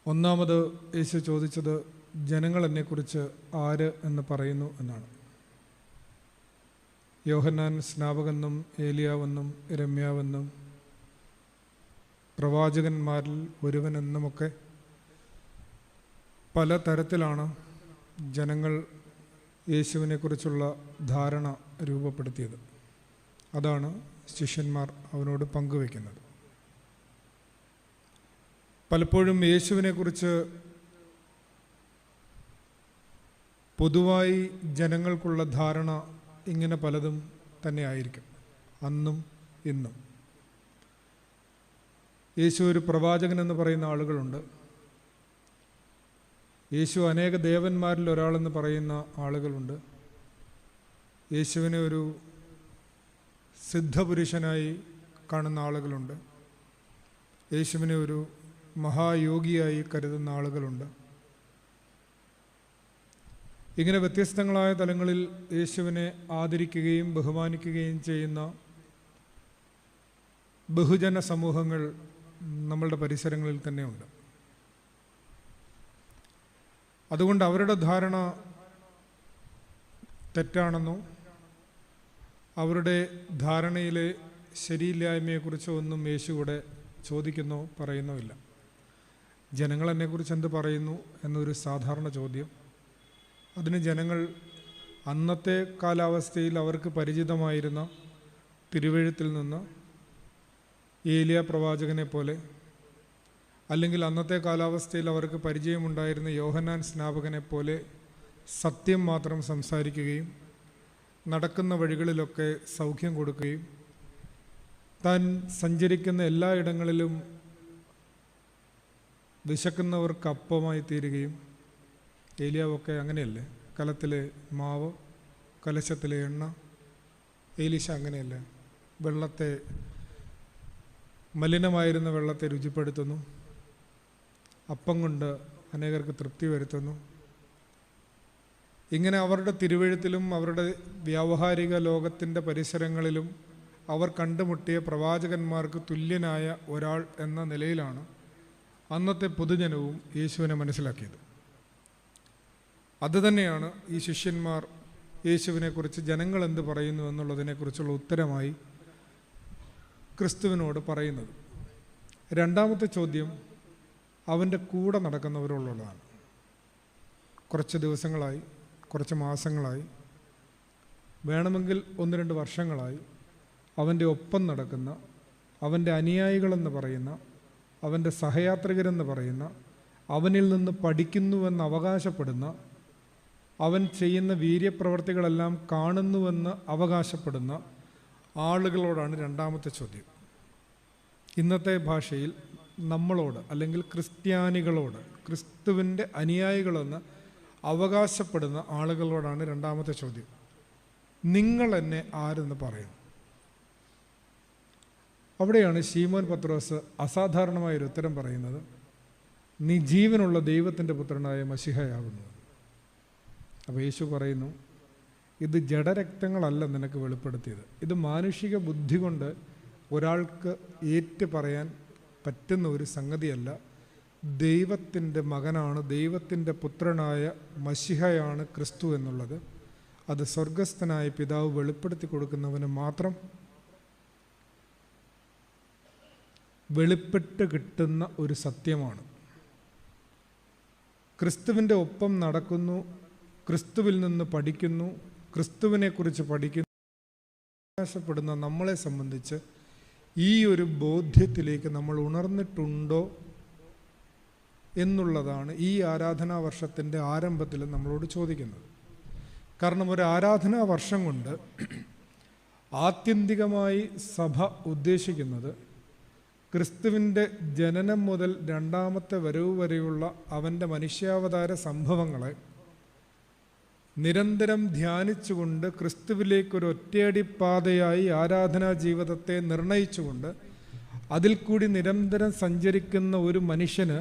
ഒന്നാമത് യേശു ചോദിച്ചത് ജനങ്ങൾ എന്നെക്കുറിച്ച് ആര് എന്ന് പറയുന്നു എന്നാണ്. യോഹന്നാൻ സ്നാപകനെന്നും ഏലിയാവെന്നും യിരെമ്യാവെന്നും പ്രവാചകന്മാരിൽ ഒരുവനെന്നുമൊക്കെ പല തരത്തിലാണ് ജനങ്ങൾ യേശുവിനെക്കുറിച്ചുള്ള ധാരണ രൂപപ്പെടുത്തിയത്. അതാണ് ശിഷ്യന്മാർ അവനോട് പങ്കുവയ്ക്കുന്നത്. പലപ്പോഴും യേശുവിനെക്കുറിച്ച് പൊതുവായി ജനങ്ങൾക്കുള്ള ധാരണ ഇങ്ങനെ പലതും തന്നെ ആയിരിക്കും. അന്നും ഇന്നും യേശു ഒരു പ്രവാചകൻ എന്ന് പറയുന്ന ആളുകളുണ്ട്. യേശു അനേക ദേവന്മാരിൽ ഒരാളെന്ന് പറയുന്ന ആളുകളുണ്ട്. യേശുവിനെ ഒരു സിദ്ധപുരുഷനായി കാണുന്ന ആളുകളുണ്ട്. യേശുവിനെ ഒരു മഹായോഗിയായി കരുതുന്ന ആളുകളുണ്ട്. ഇങ്ങനെ വ്യത്യസ്തങ്ങളായ തലങ്ങളിൽ യേശുവിനെ ആദരിക്കുകയും ബഹുമാനിക്കുകയും ചെയ്യുന്ന ബഹുജന സമൂഹങ്ങൾ നമ്മളുടെ പരിസരങ്ങളിൽ തന്നെയുണ്ട്. അതുകൊണ്ട് അവരുടെ ധാരണ തെറ്റാണെന്നോ അവരുടെ ധാരണയിലെ ശരിയില്ലായ്മയെക്കുറിച്ചോ ഒന്നും യേശു ഇവിടെ ചോദിക്കുന്നോ പറയുന്നുമില്ല. ജനങ്ങൾ എന്നെക്കുറിച്ച് എന്ത് പറയുന്നു എന്നൊരു സാധാരണ ചോദ്യം. അതിന് ജനങ്ങൾ അന്നത്തെ കാലാവസ്ഥയിൽ അവർക്ക് പരിചിതമായിരുന്ന തിരുവെഴുത്തിൽ നിന്ന് ഏലിയ പ്രവാചകനെ പോലെ, അല്ലെങ്കിൽ അന്നത്തെ കാലാവസ്ഥയിൽ അവർക്ക് പരിചയമുണ്ടായിരുന്ന യോഹന്നാൻ സ്നാപകനെ പോലെ സത്യം മാത്രം സംസാരിക്കുകയും നടക്കുന്ന വഴികളിലൊക്കെ സൗഖ്യം കൊടുക്കുകയും താൻ സഞ്ചരിക്കുന്ന എല്ലായിടങ്ങളിലും വിശക്കുന്നവർക്ക് അപ്പമായി തീരുകയും, ഏലിയാവൊക്കെ അങ്ങനെയല്ലേ, കലത്തിലെ മാവ് കലശത്തിലെ എണ്ണ. ഏലീശ അങ്ങനെയല്ലേ, വെള്ളത്തെ മലിനമായിരുന്ന വെള്ളത്തെ രുചിപ്പെടുത്തുന്നു, അപ്പം കൊണ്ട് അനേകർക്ക് തൃപ്തി വരുത്തുന്നു. ഇങ്ങനെ അവരുടെ തിരുവെഴുത്തിലും അവരുടെ വ്യാവഹാരിക ലോകത്തിൻ്റെ പരിസരങ്ങളിലും അവർ കണ്ടുമുട്ടിയ പ്രവാചകന്മാർക്ക് തുല്യനായ ഒരാൾ എന്ന നിലയിലാണ് അന്നത്തെ പൊതുജനവും യേശുവിനെ മനസ്സിലാക്കിയത്. അതുതന്നെയാണ് ഈ ശിഷ്യന്മാർ യേശുവിനെക്കുറിച്ച് ജനങ്ങൾ എന്ത് പറയുന്നു എന്നുള്ളതിനെക്കുറിച്ചുള്ള ഉത്തരമായി ക്രിസ്തുവിനോട് പറയുന്നത്. രണ്ടാമത്തെ ചോദ്യം അവൻ്റെ കൂടെ നടക്കുന്നവരോടുള്ളതാണ്. കുറച്ച് ദിവസങ്ങളായി, കുറച്ച് മാസങ്ങളായി, വേണമെങ്കിൽ 1-2 വർഷങ്ങളായി അവൻ്റെ ഒപ്പം നടക്കുന്ന, അവൻ്റെ അനുയായികളെന്ന് പറയുന്ന, അവൻ്റെ സഹയാത്രികരെന്ന് പറയുന്ന, അവനിൽ നിന്ന് പഠിക്കുന്നുവെന്ന് അവകാശപ്പെടുന്ന, അവൻ ചെയ്യുന്ന വീര്യപ്രവർത്തികളെല്ലാം കാണുന്നുവെന്ന് അവകാശപ്പെടുന്ന ആളുകളോടാണ് രണ്ടാമത്തെ ചോദ്യം. ഇന്നത്തെ ഭാഷയിൽ നമ്മളോട്, അല്ലെങ്കിൽ ക്രിസ്ത്യാനികളോട്, ക്രിസ്തുവിൻ്റെ അനുയായികളെന്ന് അവകാശപ്പെടുന്ന ആളുകളോടാണ് രണ്ടാമത്തെ ചോദ്യം. നിങ്ങൾ എന്നെ ആരെന്ന് പറയുന്നു? അവിടെയാണ് ശീമോൻ പത്രോസ് അസാധാരണമായൊരു ഉത്തരം പറയുന്നത്. നീ ജീവനുള്ള ദൈവത്തിൻ്റെ പുത്രനായ മശിഹയാകുന്നു. അപ്പോൾ യേശു പറയുന്നു, ഇത് ജഡരക്തങ്ങളല്ല നിനക്ക് വെളിപ്പെടുത്തിയത്, ഇത് മാനുഷിക ബുദ്ധി കൊണ്ട് ഒരാൾക്ക് ഏറ്റു പറയാൻ പറ്റുന്ന ഒരു സംഗതിയല്ല. ദൈവത്തിൻ്റെ മകനാണ്, ദൈവത്തിൻ്റെ പുത്രനായ മശിഹയാണ് ക്രിസ്തു എന്നുള്ളത്. അത് സ്വർഗസ്ഥനായ പിതാവ് വെളിപ്പെടുത്തി കൊടുക്കുന്നവന് മാത്രം വെളിപ്പെട്ട് കിട്ടുന്ന ഒരു സത്യമാണ്. ക്രിസ്തുവിൻ്റെ ഒപ്പം നടക്കുന്നു, ക്രിസ്തുവിൽ നിന്ന് പഠിക്കുന്നു, ക്രിസ്തുവിനെക്കുറിച്ച് പഠിക്കുന്നു അവകാശപ്പെടുന്ന നമ്മളെ സംബന്ധിച്ച് ഈ ഒരു ബോധ്യത്തിലേക്ക് നമ്മൾ ഉണർന്നിട്ടുണ്ടോ എന്നുള്ളതാണ് ഈ ആരാധനാ വർഷത്തിൻ്റെ ആരംഭത്തിൽ നമ്മളോട് ചോദിക്കുന്നത്. കാരണം ഒരു ആരാധനാ വർഷം കൊണ്ട് ആത്യന്തികമായി സഭ ഉദ്ദേശിക്കുന്നത് ക്രിസ്തുവിൻ്റെ ജനനം മുതൽ രണ്ടാമത്തെ വരവ് വരെയുള്ള അവൻ്റെ മനുഷ്യാവതാര സംഭവങ്ങളെ നിരന്തരം ധ്യാനിച്ചുകൊണ്ട് ക്രിസ്തുവിലേക്കൊരു ഒറ്റയടിപ്പാതയായി ആരാധനാ ജീവിതത്തെ നിർണയിച്ചുകൊണ്ട് അതിൽ കൂടി നിരന്തരം സഞ്ചരിക്കുന്ന ഒരു മനുഷ്യന്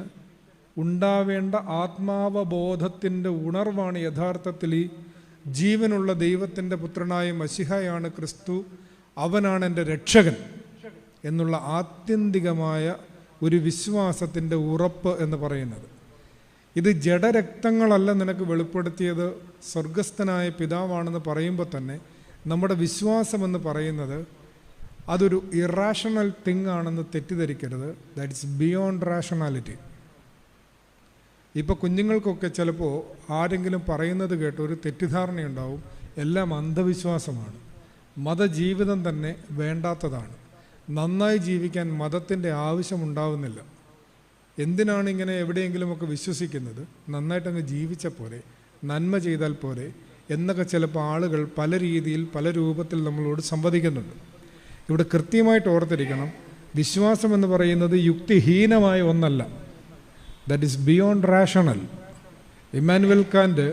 ഉണ്ടാവേണ്ട ആത്മാവബോധത്തിൻ്റെ ഉണർവാണ് യഥാർത്ഥത്തിൽ ഈ ജീവനുള്ള ദൈവത്തിൻ്റെ പുത്രനായ മശിഹയാണ് ക്രിസ്തു, അവനാണ് എൻ്റെ രക്ഷകൻ എന്നുള്ള ആത്യന്തികമായ ഒരു വിശ്വാസത്തിൻ്റെ ഉറപ്പ് എന്ന് പറയുന്നത്. ഇത് ജഡരക്തങ്ങളല്ല നിനക്ക് വെളിപ്പെടുത്തിയത്, സ്വർഗസ്ഥനായ പിതാവാണെന്ന് പറയുമ്പോൾ തന്നെ നമ്മുടെ വിശ്വാസമെന്ന് പറയുന്നത് അതൊരു ഇറാഷണൽ തിങ് ആണെന്ന് തെറ്റിദ്ധരിക്കരുത്. That's beyond rationality. ഇപ്പോൾ കുഞ്ഞുങ്ങൾക്കൊക്കെ ചിലപ്പോൾ ആരെങ്കിലും പറയുന്നത് കേട്ട് ഒരു തെറ്റിദ്ധാരണയുണ്ടാവും, എല്ലാം അന്ധവിശ്വാസമാണ്, മതജീവിതം തന്നെ വേണ്ടാത്തതാണ്, നന്നായി ജീവിക്കാൻ മതത്തിൻ്റെ ആവശ്യമുണ്ടാവുന്നില്ല, എന്തിനാണ് ഇങ്ങനെ എവിടെയെങ്കിലുമൊക്കെ വിശ്വസിക്കുന്നത്, നന്നായിട്ടങ്ങ് ജീവിച്ച പോരെ, നന്മ ചെയ്താൽ പോരെ എന്നൊക്കെ ചിലപ്പോൾ ആളുകൾ പല രീതിയിൽ പല രൂപത്തിൽ നമ്മളോട് സംവദിക്കുന്നുണ്ട്. ഇവിടെ കൃത്യമായിട്ട് ഓർത്തിരിക്കണം, വിശ്വാസം എന്ന് പറയുന്നത് യുക്തിഹീനമായ ഒന്നല്ല. That is beyond rational. Emmanuel Kant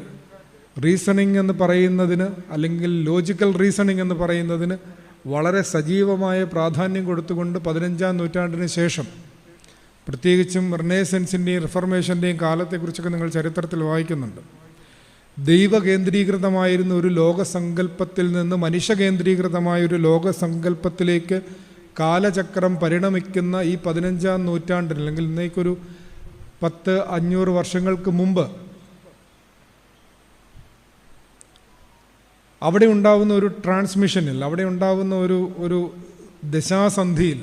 reasoning എന്ന് പറയുന്നതിന്, അല്ലെങ്കിൽ ലോജിക്കൽ റീസണിങ് എന്ന് പറയുന്നതിന് വളരെ സജീവമായ പ്രാധാന്യം കൊടുത്തുകൊണ്ട് 15-ാം നൂറ്റാണ്ടിന് ശേഷം, പ്രത്യേകിച്ചും റിനേസൻസിൻ്റെയും റിഫർമേഷൻ്റെയും കാലത്തെക്കുറിച്ചൊക്കെ നിങ്ങൾ ചരിത്രത്തിൽ വായിക്കുന്നുണ്ട്. ദൈവകേന്ദ്രീകൃതമായിരുന്ന ഒരു ലോകസങ്കല്പത്തിൽ നിന്ന് മനുഷ്യകേന്ദ്രീകൃതമായൊരു ലോകസങ്കല്പത്തിലേക്ക് കാലചക്രം പരിണമിക്കുന്ന ഈ 15-ാം നൂറ്റാണ്ടിൽ, അല്ലെങ്കിൽ ഇന്നേക്കൊരു 100-500 വർഷങ്ങൾക്ക് മുമ്പ് അവിടെ ഉണ്ടാവുന്ന ഒരു ട്രാൻസ്മിഷനിൽ, അവിടെ ഉണ്ടാവുന്ന ഒരു ദശാസന്ധിയിൽ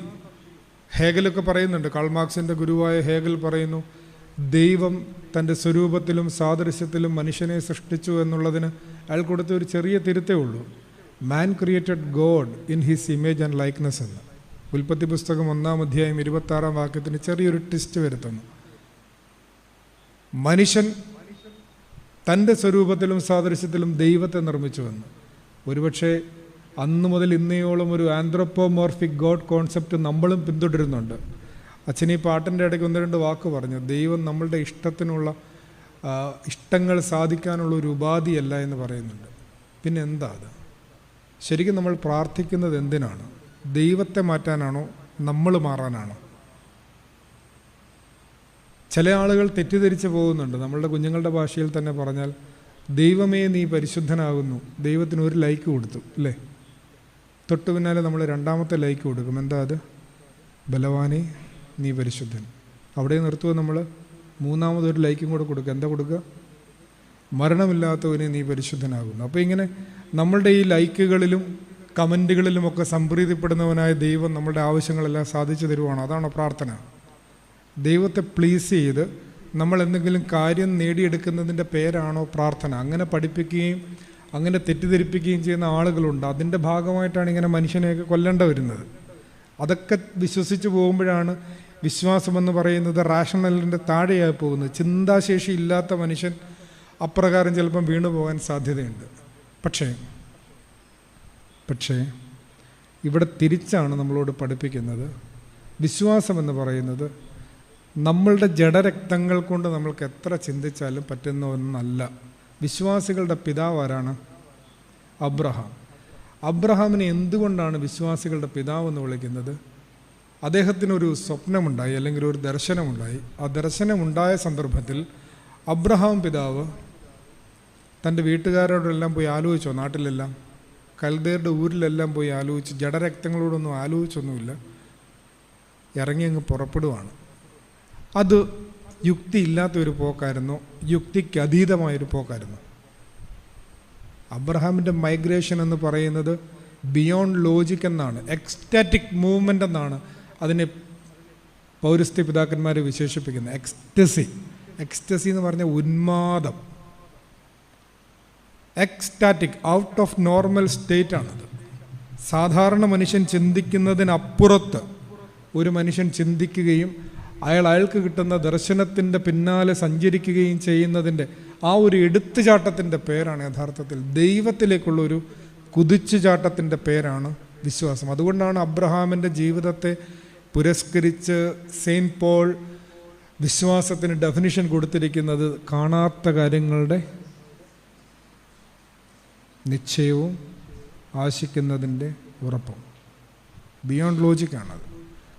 ഹേഗലൊക്കെ പറയുന്നുണ്ട്, കാൾ മാർക്സിൻ്റെ ഗുരുവായ ഹേഗൽ പറയുന്നു, ദൈവം തൻ്റെ സ്വരൂപത്തിലും സാദൃശ്യത്തിലും മനുഷ്യനെ സൃഷ്ടിച്ചു എന്നുള്ളതിന് അയാൾ കൊടുത്ത ഒരു ചെറിയ തിരുത്തേ ഉള്ളൂ. Man created God in his image and likeness എന്ന്. ഉൽപ്പത്തി പുസ്തകം 1-ാം അധ്യായം 26-ാം വാക്യത്തിന് ചെറിയൊരു ട്വിസ്റ്റ് വരുത്തുന്നു. മനുഷ്യൻ തൻ്റെ സ്വരൂപത്തിലും സാദൃശ്യത്തിലും ദൈവത്തെ നിർമ്മിച്ചുവെന്ന്. ഒരുപക്ഷെ അന്നു മുതൽ ഇന്നയോളം ഒരു ആന്ത്രോപ്പോമോർഫിക് ഗോഡ് കോൺസെപ്റ്റ് നമ്മളും പിന്തുടരുന്നുണ്ട്. അച്ഛൻ ഈ പാട്ടിൻ്റെ ഇടയ്ക്ക് 1-2 വാക്ക് പറഞ്ഞു, ദൈവം നമ്മളുടെ ഇഷ്ടത്തിനുള്ള ഇഷ്ടങ്ങൾ സാധിക്കാനുള്ള ഒരു ഉപാധിയല്ല എന്ന് പറയുന്നുണ്ട്. പിന്നെ എന്താ അത്? ശരിക്കും നമ്മൾ പ്രാർത്ഥിക്കുന്നത് എന്തിനാണ്? ദൈവത്തെ മാറ്റാനാണോ, നമ്മൾ മാറാനാണോ? ചില ആളുകൾ തെറ്റിദ്ധരിച്ച് പോകുന്നുണ്ട്. നമ്മളുടെ കുഞ്ഞുങ്ങളുടെ ഭാഷയിൽ തന്നെ പറഞ്ഞാൽ, ദൈവമേ നീ പരിശുദ്ധനാകുന്നു, ദൈവത്തിന് ഒരു ലൈക്ക് കൊടുത്തു അല്ലേ, തൊട്ട് പിന്നാലെ നമ്മൾ 2ാമത്തെ ലൈക്ക് കൊടുക്കും. എന്താ അത്? ബലവാനെ നീ പരിശുദ്ധൻ. അവിടെ നിർത്തുക. നമ്മൾ 3ാമതൊരു ലൈക്കും കൂടെ കൊടുക്കുക. എന്താ കൊടുക്കുക? മരണമില്ലാത്തവനെ നീ പരിശുദ്ധനാകുന്നു. അപ്പോൾ ഇങ്ങനെ നമ്മളുടെ ഈ ലൈക്കുകളിലും കമൻറ്റുകളിലുമൊക്കെ സംപ്രീതിപ്പെടുന്നവനായ ദൈവം നമ്മളുടെ ആവശ്യങ്ങളെല്ലാം സാധിച്ചു തരുവാണ്. അതാണോ പ്രാർത്ഥന? ദൈവത്തെ പ്ലീസ് ചെയ്ത് നമ്മൾ എന്തെങ്കിലും കാര്യം നേടിയെടുക്കുന്നതിൻ്റെ പേരാണോ പ്രാർത്ഥന? അങ്ങനെ പഠിപ്പിക്കുകയും അങ്ങനെ തെറ്റിദ്ധരിപ്പിക്കുകയും ചെയ്യുന്ന ആളുകളുണ്ട്. അതിൻ്റെ ഭാഗമായിട്ടാണ് ഇങ്ങനെ മനുഷ്യനെയൊക്കെ കൊല്ലേണ്ട വരുന്നത്. അതൊക്കെ വിശ്വസിച്ച് പോകുമ്പോഴാണ് വിശ്വാസമെന്ന് പറയുന്നത് റാഷണലിൻ്റെ താഴെയായി പോകുന്നത്. ചിന്താശേഷി ഇല്ലാത്ത മനുഷ്യൻ അപ്രകാരം ചിലപ്പം വീണു പോകാൻ സാധ്യതയുണ്ട്. പക്ഷേ ഇവിടെ തിരിച്ചാണ് നമ്മളോട് പഠിപ്പിക്കുന്നത്. വിശ്വാസമെന്ന് പറയുന്നത് നമ്മളുടെ ജഡരക്തങ്ങൾ കൊണ്ട് നമ്മൾക്ക് എത്ര ചിന്തിച്ചാലും പറ്റുന്ന ഒന്നല്ല. വിശ്വാസികളുടെ പിതാവ് ആരാണ്? അബ്രഹാം. അബ്രഹാമിനെ എന്തുകൊണ്ടാണ് വിശ്വാസികളുടെ പിതാവ് എന്ന് വിളിക്കുന്നത്? അദ്ദേഹത്തിനൊരു സ്വപ്നമുണ്ടായി, അല്ലെങ്കിൽ ഒരു ദർശനമുണ്ടായി. ആ ദർശനമുണ്ടായ സന്ദർഭത്തിൽ അബ്രഹാം പിതാവ് തൻ്റെ വീട്ടുകാരോടെല്ലാം പോയി ആലോചിച്ചോ? നാട്ടിലെല്ലാം, കൽദേരുടെ ഊരിലെല്ലാം പോയി ആലോചിച്ച്, ജഡരക്തങ്ങളോടൊന്നും ആലോചിച്ചൊന്നുമില്ല, ഇറങ്ങി അങ്ങ് പുറപ്പെടുവാണ്. അത് യുക്തി ഇല്ലാത്തൊരു പോക്കായിരുന്നു, യുക്തിക്ക് അതീതമായൊരു പോക്കായിരുന്നു. അബ്രഹാമിൻ്റെ മൈഗ്രേഷൻ എന്ന് പറയുന്നത് ബിയോണ്ട് ലോജിക് എന്നാണ്, എക്സ്റ്റാറ്റിക് മൂവ്മെൻ്റ് എന്നാണ് അതിനെ പൗരസ്ത്യ പിതാക്കന്മാർ വിശേഷിപ്പിക്കുന്നത്. എക്സ്റ്റസി എന്ന് പറഞ്ഞ ഉന്മാദം, ecstatic, out of normal state ആണത്. സാധാരണ മനുഷ്യൻ ചിന്തിക്കുന്നതിനപ്പുറത്ത് ഒരു മനുഷ്യൻ ചിന്തിക്കുകയും അയാൾക്ക് കിട്ടുന്ന ദർശനത്തിൻ്റെ പിന്നാലെ സഞ്ചരിക്കുകയും ചെയ്യുന്നതിൻ്റെ ആ ഒരു എടുത്തുചാട്ടത്തിൻ്റെ പേരാണ് യഥാർത്ഥത്തിൽ ദൈവത്തിലേക്കുള്ളൊരു കുതിച്ചുചാട്ടത്തിൻ്റെ പേരാണ് വിശ്വാസം. അതുകൊണ്ടാണ് അബ്രഹാമിൻ്റെ ജീവിതത്തെ പുരസ്കരിച്ച് സെയിൻറ്റ് പോൾ വിശ്വാസത്തിന് ഡെഫിനിഷൻ കൊടുത്തിരിക്കുന്നത് കാണാത്ത കാര്യങ്ങളുടെ നിശ്ചയവും ആശിക്കുന്നതിൻ്റെ ഉറപ്പും. ബിയോണ്ട് ലോജിക്കാണത്.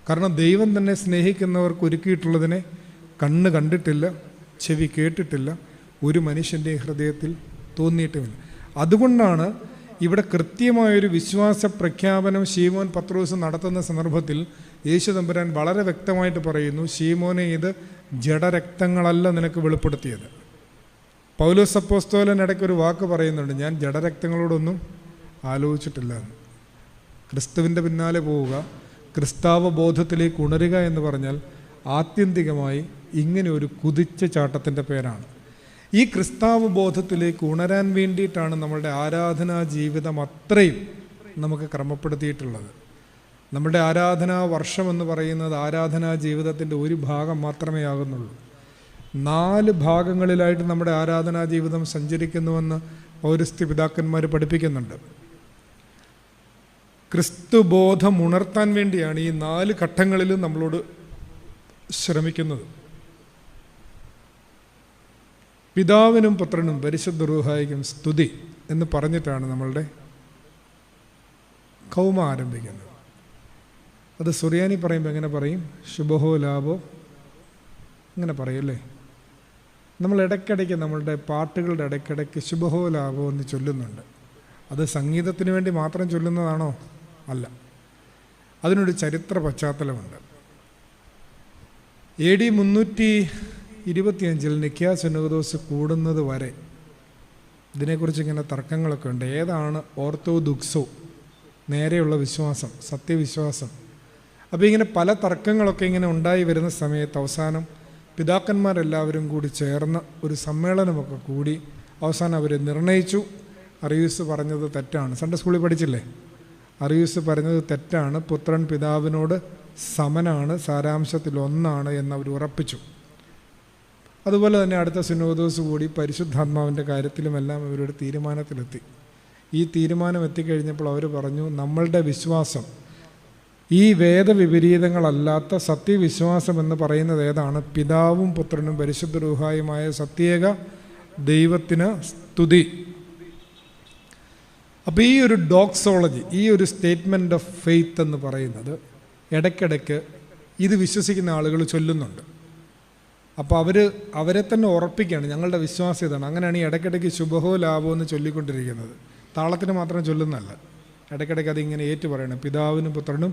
കാരണം ദൈവം തന്നെ സ്നേഹിക്കുന്നവർക്ക് ഒരുക്കിയിട്ടുള്ളതിനെ കണ്ണ് കണ്ടിട്ടില്ല, ചെവി കേട്ടിട്ടില്ല, ഒരു മനുഷ്യൻ്റെ ഹൃദയത്തിൽ തോന്നിയിട്ടുമില്ല. അതുകൊണ്ടാണ് ഇവിടെ കൃത്യമായൊരു വിശ്വാസ പ്രഖ്യാപനം ശീമോൻ പത്രോസ് നടത്തുന്ന സന്ദർഭത്തിൽ യേശു തമ്പുരാൻ വളരെ വ്യക്തമായിട്ട് പറയുന്നു, ശീമോനെ, ഇത് ജഡരക്തങ്ങളല്ല നിനക്ക് വെളിപ്പെടുത്തിയത്. പൗലോസ് അപ്പോസ്തലൻ ഇടയ്ക്കൊരു വാക്ക് പറയുന്നുണ്ട്, ഞാൻ ജഡരക്തങ്ങളോടൊന്നും ആലോചിച്ചിട്ടില്ല എന്ന്. ക്രിസ്തുവിൻ്റെ പിന്നാലെ പോവുക, ക്രിസ്താവബോധത്തിലേക്ക് ഉണരുക എന്ന് പറഞ്ഞാൽ ആത്യന്തികമായി ഇങ്ങനെ ഒരു കുതിച്ച ചാട്ടത്തിൻ്റെ പേരാണ്. ഈ ക്രിസ്താവബോധത്തിലേക്ക് ഉണരാൻ വേണ്ടിയിട്ടാണ് നമ്മളുടെ ആരാധനാ ജീവിതം അത്രയും നമുക്ക് ക്രമപ്പെടുത്തിയിട്ടുള്ളത്. നമ്മുടെ ആരാധനാ വർഷം എന്ന് പറയുന്നത് ആരാധനാ ജീവിതത്തിൻ്റെ ഒരു ഭാഗം മാത്രമേ ആകുന്നുള്ളൂ. 4 ഭാഗങ്ങളിലായിട്ട് നമ്മുടെ ആരാധനാ ജീവിതം സഞ്ചരിക്കുന്നുവെന്ന് പൗരസ്ത്യ പിതാക്കന്മാർ പഠിപ്പിക്കുന്നുണ്ട്. ക്രിസ്തുബോധം ഉണർത്താൻ വേണ്ടിയാണ് ഈ 4 ഘട്ടങ്ങളിലും നമ്മളോട് ശ്രമിക്കുന്നത്. പിതാവിനും പുത്രനും പരിശുദ്ധ റൂഹായിക്കും സ്തുതി എന്ന് പറഞ്ഞിട്ടാണ് നമ്മളുടെ കൗമ ആരംഭിക്കുന്നത്. അത് സുറിയാനി പറയുമ്പോൾ എങ്ങനെ പറയും? ശുഭഹോ ലാഭോ അങ്ങനെ പറയല്ലേ. നമ്മൾ ഇടയ്ക്കിടയ്ക്ക് നമ്മളുടെ പാട്ടുകളുടെ ഇടയ്ക്കിടയ്ക്ക് ശുഭഹോ ലാഭോ എന്ന് ചൊല്ലുന്നുണ്ട്. അത് സംഗീതത്തിന് വേണ്ടി മാത്രം ചൊല്ലുന്നതാണോ? അല്ല, അതിനൊരു ചരിത്ര പശ്ചാത്തലമുണ്ട്. AD 325 നിക്യാ സിനോദോസ് കൂടുന്നത് വരെ ഇതിനെക്കുറിച്ച് ഇങ്ങനെ തർക്കങ്ങളൊക്കെ ഉണ്ട്. ഏതാണ് ഓർത്തോദോക്സോ, നേരെയുള്ള വിശ്വാസം, സത്യവിശ്വാസം? അപ്പോൾ ഇങ്ങനെ പല തർക്കങ്ങളൊക്കെ ഇങ്ങനെ ഉണ്ടായി വരുന്ന സമയത്ത് അവസാനം പിതാക്കന്മാരെല്ലാവരും കൂടി ചേർന്ന് ഒരു സമ്മേളനമൊക്കെ കൂടി അവസാനം അവർ നിർണയിച്ചു, അറിയൂസ് പറഞ്ഞത് തെറ്റാണ്. സൺഡേ സ്കൂളിൽ പഠിച്ചില്ലേ? അറിയൂസ് പറഞ്ഞത് തെറ്റാണ്, പുത്രൻ പിതാവിനോട് സമനാണ്, സാരാംശത്തിൽ ഒന്നാണ് എന്നവർ ഉറപ്പിച്ചു. അതുപോലെ തന്നെ അടുത്ത സിനോദോസ് കൂടി പരിശുദ്ധാത്മാവിൻ്റെ കാര്യത്തിലുമെല്ലാം ഇവരുടെ തീരുമാനത്തിലെത്തി. ഈ തീരുമാനം എത്തിക്കഴിഞ്ഞപ്പോൾ അവർ പറഞ്ഞു, നമ്മളുടെ വിശ്വാസം ഈ വേദവിപരീതങ്ങളല്ലാത്ത സത്യവിശ്വാസം എന്ന് പറയുന്നത് ഏതാണ്? പിതാവും പുത്രനും പരിശുദ്ധ റൂഹായുമായ സത്യേക ദൈവത്തിന് സ്തുതി. അപ്പോൾ ഈ ഒരു ഡോക്സോളജി, ഈ ഒരു സ്റ്റേറ്റ്മെൻറ്റ് ഓഫ് ഫെയ്ത്ത് എന്ന് പറയുന്നത് ഇടയ്ക്കിടയ്ക്ക് ഇത് വിശ്വസിക്കുന്ന ആളുകൾ ചൊല്ലുന്നുണ്ട്. അപ്പോൾ അവരെ തന്നെ ഉറപ്പിക്കുകയാണ്, ഞങ്ങളുടെ വിശ്വാസം ഇതാണ്. അങ്ങനെയാണ് ഈ ഇടയ്ക്കിടയ്ക്ക് ശുഭഹോ ലാഭോ എന്ന് ചൊല്ലിക്കൊണ്ടിരിക്കുന്നത്. താളത്തിന് മാത്രം ചൊല്ലുന്നതല്ല, ഇടയ്ക്കിടയ്ക്ക് അതിങ്ങനെ ഏറ്റു പറയണം, പിതാവിനും പുത്രനും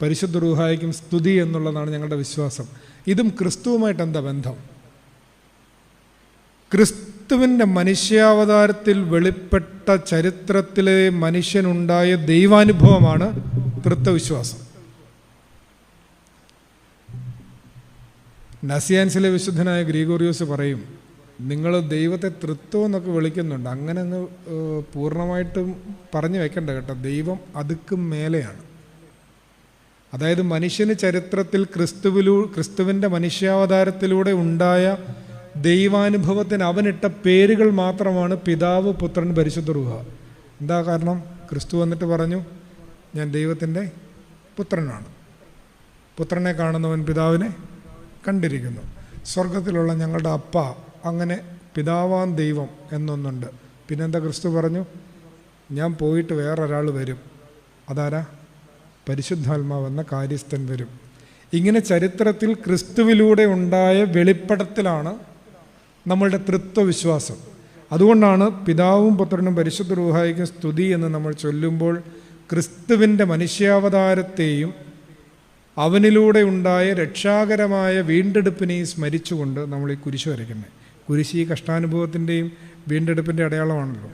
പരിശുദ്ധ റൂഹായിക്കും സ്തുതി എന്നുള്ളതാണ് ഞങ്ങളുടെ വിശ്വാസം. ഇതും ക്രിസ്തുവുമായിട്ട് എന്താ ബന്ധം? ക്രിസ്തുവിൻ്റെ മനുഷ്യാവതാരത്തിൽ വെളിപ്പെട്ട ചരിത്രത്തിലെ മനുഷ്യനുണ്ടായ ദൈവാനുഭവമാണ് തൃത്വവിശ്വാസം. നസിയാൻസിലെ വിശുദ്ധനായ ഗ്രിഗോറിയോസ് പറയും, നിങ്ങൾ ദൈവത്തെ തൃത്വം എന്നൊക്കെ വിളിക്കുന്നുണ്ട്, അങ്ങനെ അങ്ങ് പൂർണ്ണമായിട്ടും പറഞ്ഞു വെക്കണ്ട കേട്ടോ. ദൈവം അതുക്കും മേലെയാണ്. അതായത് മനുഷ്യന് ചരിത്രത്തിൽ ക്രിസ്തുവിൻ്റെ മനുഷ്യാവതാരത്തിലൂടെ ഉണ്ടായ ദൈവാനുഭവത്തിന് അവനിട്ട പേരുകൾ മാത്രമാണ് പിതാവ്, പുത്രൻ, പരിശുദ്ധ റൂഹ. എന്താ കാരണം? ക്രിസ്തു വന്നിട്ട് പറഞ്ഞു, ഞാൻ ദൈവത്തിൻ്റെ പുത്രനാണ്, പുത്രനെ കാണുന്നവൻ പിതാവിനെ കണ്ടിരിക്കുന്നു, സ്വർഗത്തിലുള്ള ഞങ്ങളുടെ അപ്പ, അങ്ങനെ പിതാവാൻ ദൈവം എന്നൊന്നുണ്ട്. പിന്നെന്താ ക്രിസ്തു പറഞ്ഞു? ഞാൻ പോയിട്ട് വേറൊരാൾ വരും, അതാരാ? പരിശുദ്ധാത്മാവെന്ന കാര്യസ്ഥൻ വരും. ഇങ്ങനെ ചരിത്രത്തിൽ ക്രിസ്തുവിലൂടെ ഉണ്ടായ വെളിപ്പെടുത്തലാണ് നമ്മളുടെ തൃത്വവിശ്വാസം. അതുകൊണ്ടാണ് പിതാവും പുത്രനും പരിശുദ്ധ റൂഹായിക്കും സ്തുതി എന്ന് നമ്മൾ ചൊല്ലുമ്പോൾ ക്രിസ്തുവിൻ്റെ മനുഷ്യാവതാരത്തെയും അവനിലൂടെ ഉണ്ടായ രക്ഷാകരമായ വീണ്ടെടുപ്പിനെയും സ്മരിച്ചുകൊണ്ട് നമ്മൾ ഈ കുരിശ് വരയ്ക്കുന്നത്. കുരിശ് ഈ കഷ്ടാനുഭവത്തിൻ്റെയും വീണ്ടെടുപ്പിൻ്റെ അടയാളമാണല്ലോ.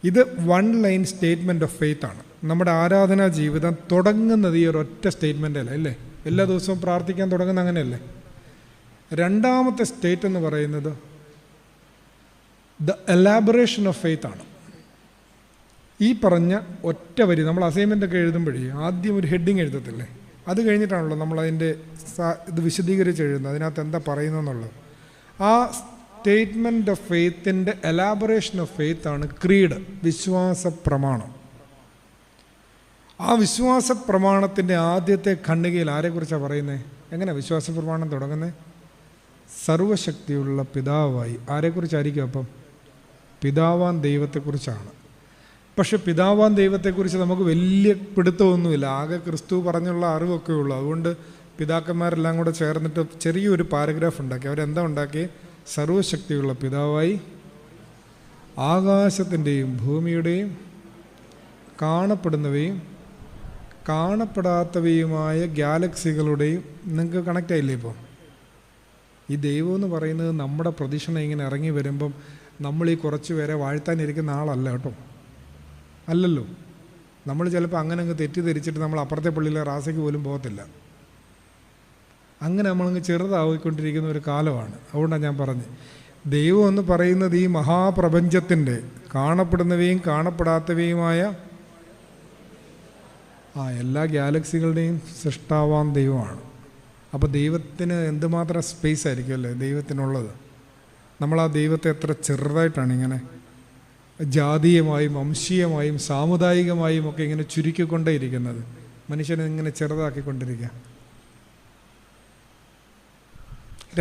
ഇത് 1 ലൈൻ സ്റ്റേറ്റ്മെൻറ്റ് ഓഫ് ഫെയ്ത്ത് ആണ്. നമ്മുടെ ആരാധനാ ജീവിതം തുടങ്ങുന്നത് ഈ ഒരൊറ്റ സ്റ്റേറ്റ്മെൻ്റല്ല, അല്ലേ? എല്ലാ ദിവസവും പ്രാർത്ഥിക്കാൻ തുടങ്ങുന്ന അങ്ങനെയല്ലേ? രണ്ടാമത്തെ സ്റ്റേറ്റ് എന്ന് പറയുന്നത് ദ എലാബറേഷൻ ഓഫ് ഫെയ്ത്ത് ആണ്. ഈ പറഞ്ഞ ഒറ്റ വരി നമ്മൾ അസൈൻമെൻ്റൊക്കെ എഴുതുമ്പോഴേ ആദ്യം ഒരു ഹെഡിങ് എഴുതത്തില്ലേ? അത് കഴിഞ്ഞിട്ടാണല്ലോ നമ്മളതിൻ്റെ ഇത് വിശദീകരിച്ച് എഴുതുന്നത്, അതിനകത്ത് എന്താ പറയുന്നതെന്നുള്ളത്. ആ statement of ഫെയ്ത്തിൻ്റെ elaboration of faith ആണ് ക്രീഡ്, വിശ്വാസ പ്രമാണം. ആ വിശ്വാസ പ്രമാണത്തിൻ്റെ ആദ്യത്തെ ഖണ്ഡികയിൽ ആരെക്കുറിച്ചാണ് പറയുന്നത്? എങ്ങനെ വിശ്വാസ പ്രമാണം തുടങ്ങുന്നത്? സർവശക്തിയുള്ള പിതാവായി. ആരെക്കുറിച്ചായിരിക്കും അപ്പം? പിതാവാൻ ദൈവത്തെക്കുറിച്ചാണ്. പക്ഷെ പിതാവാൻ ദൈവത്തെക്കുറിച്ച് നമുക്ക് വലിയ പിടുത്തമൊന്നുമില്ല, ആകെ ക്രിസ്തു പറഞ്ഞുള്ള അറിവൊക്കെ ഉള്ളൂ. അതുകൊണ്ട് പിതാക്കന്മാരെല്ലാം കൂടെ ചേർന്നിട്ട് ചെറിയൊരു പാരഗ്രാഫ് ഉണ്ടാക്കി. അവരെന്താ ഉണ്ടാക്കി? സർവശക്തിയുള്ള പിതാവായി ആകാശത്തിൻ്റെയും ഭൂമിയുടെയും കാണപ്പെടുന്നവയും കാണപ്പെടാത്തവയുമായ ഗാലക്സികളുടെയും, നിങ്ങൾക്ക് കണക്റ്റ് ആയില്ലേ ഇപ്പോൾ? ഈ ദൈവം എന്ന് പറയുന്നത് നമ്മുടെ പ്രദക്ഷിണം ഇങ്ങനെ ഇറങ്ങി വരുമ്പം നമ്മൾ ഈ കുറച്ച് പേരെ വാഴ്ത്താനിരിക്കുന്ന ആളല്ല കേട്ടോ, അല്ലല്ലോ. നമ്മൾ ചിലപ്പോൾ അങ്ങനെ അങ്ങ് തെറ്റിദ്ധരിച്ചിട്ട് നമ്മൾ അപ്പുറത്തെ പള്ളിയിലെ റാസയ്ക്ക് പോലും പോകത്തില്ല. അങ്ങനെ നമ്മളങ്ങ് ചെറുതായിക്കൊണ്ടിരിക്കുന്ന ഒരു കാലമാണ്. അതുകൊണ്ടാണ് ഞാൻ പറഞ്ഞത്, ദൈവം എന്ന് പറയുന്നത് ഈ മഹാപ്രപഞ്ചത്തിൻ്റെ കാണപ്പെടുന്നവയും കാണപ്പെടാത്തവയുമായ എല്ലാ ഗാലക്സികളുടെയും സൃഷ്ടാവാൻ ദൈവമാണ്. അപ്പോൾ ദൈവത്തിന് എന്തുമാത്രം സ്പേസ് ആയിരിക്കും അല്ലേ ദൈവത്തിനുള്ളത്. നമ്മൾ ആ ദൈവത്തെ എത്ര ചെറുതായിട്ടാണ് ഇങ്ങനെ ജാതീയമായും വംശീയമായും സാമുദായികമായും ഒക്കെ ഇങ്ങനെ ചുരുക്കിക്കൊണ്ടേയിരിക്കുന്നത്. മനുഷ്യനെ ഇങ്ങനെ ചെറുതാക്കിക്കൊണ്ടിരിക്കുക.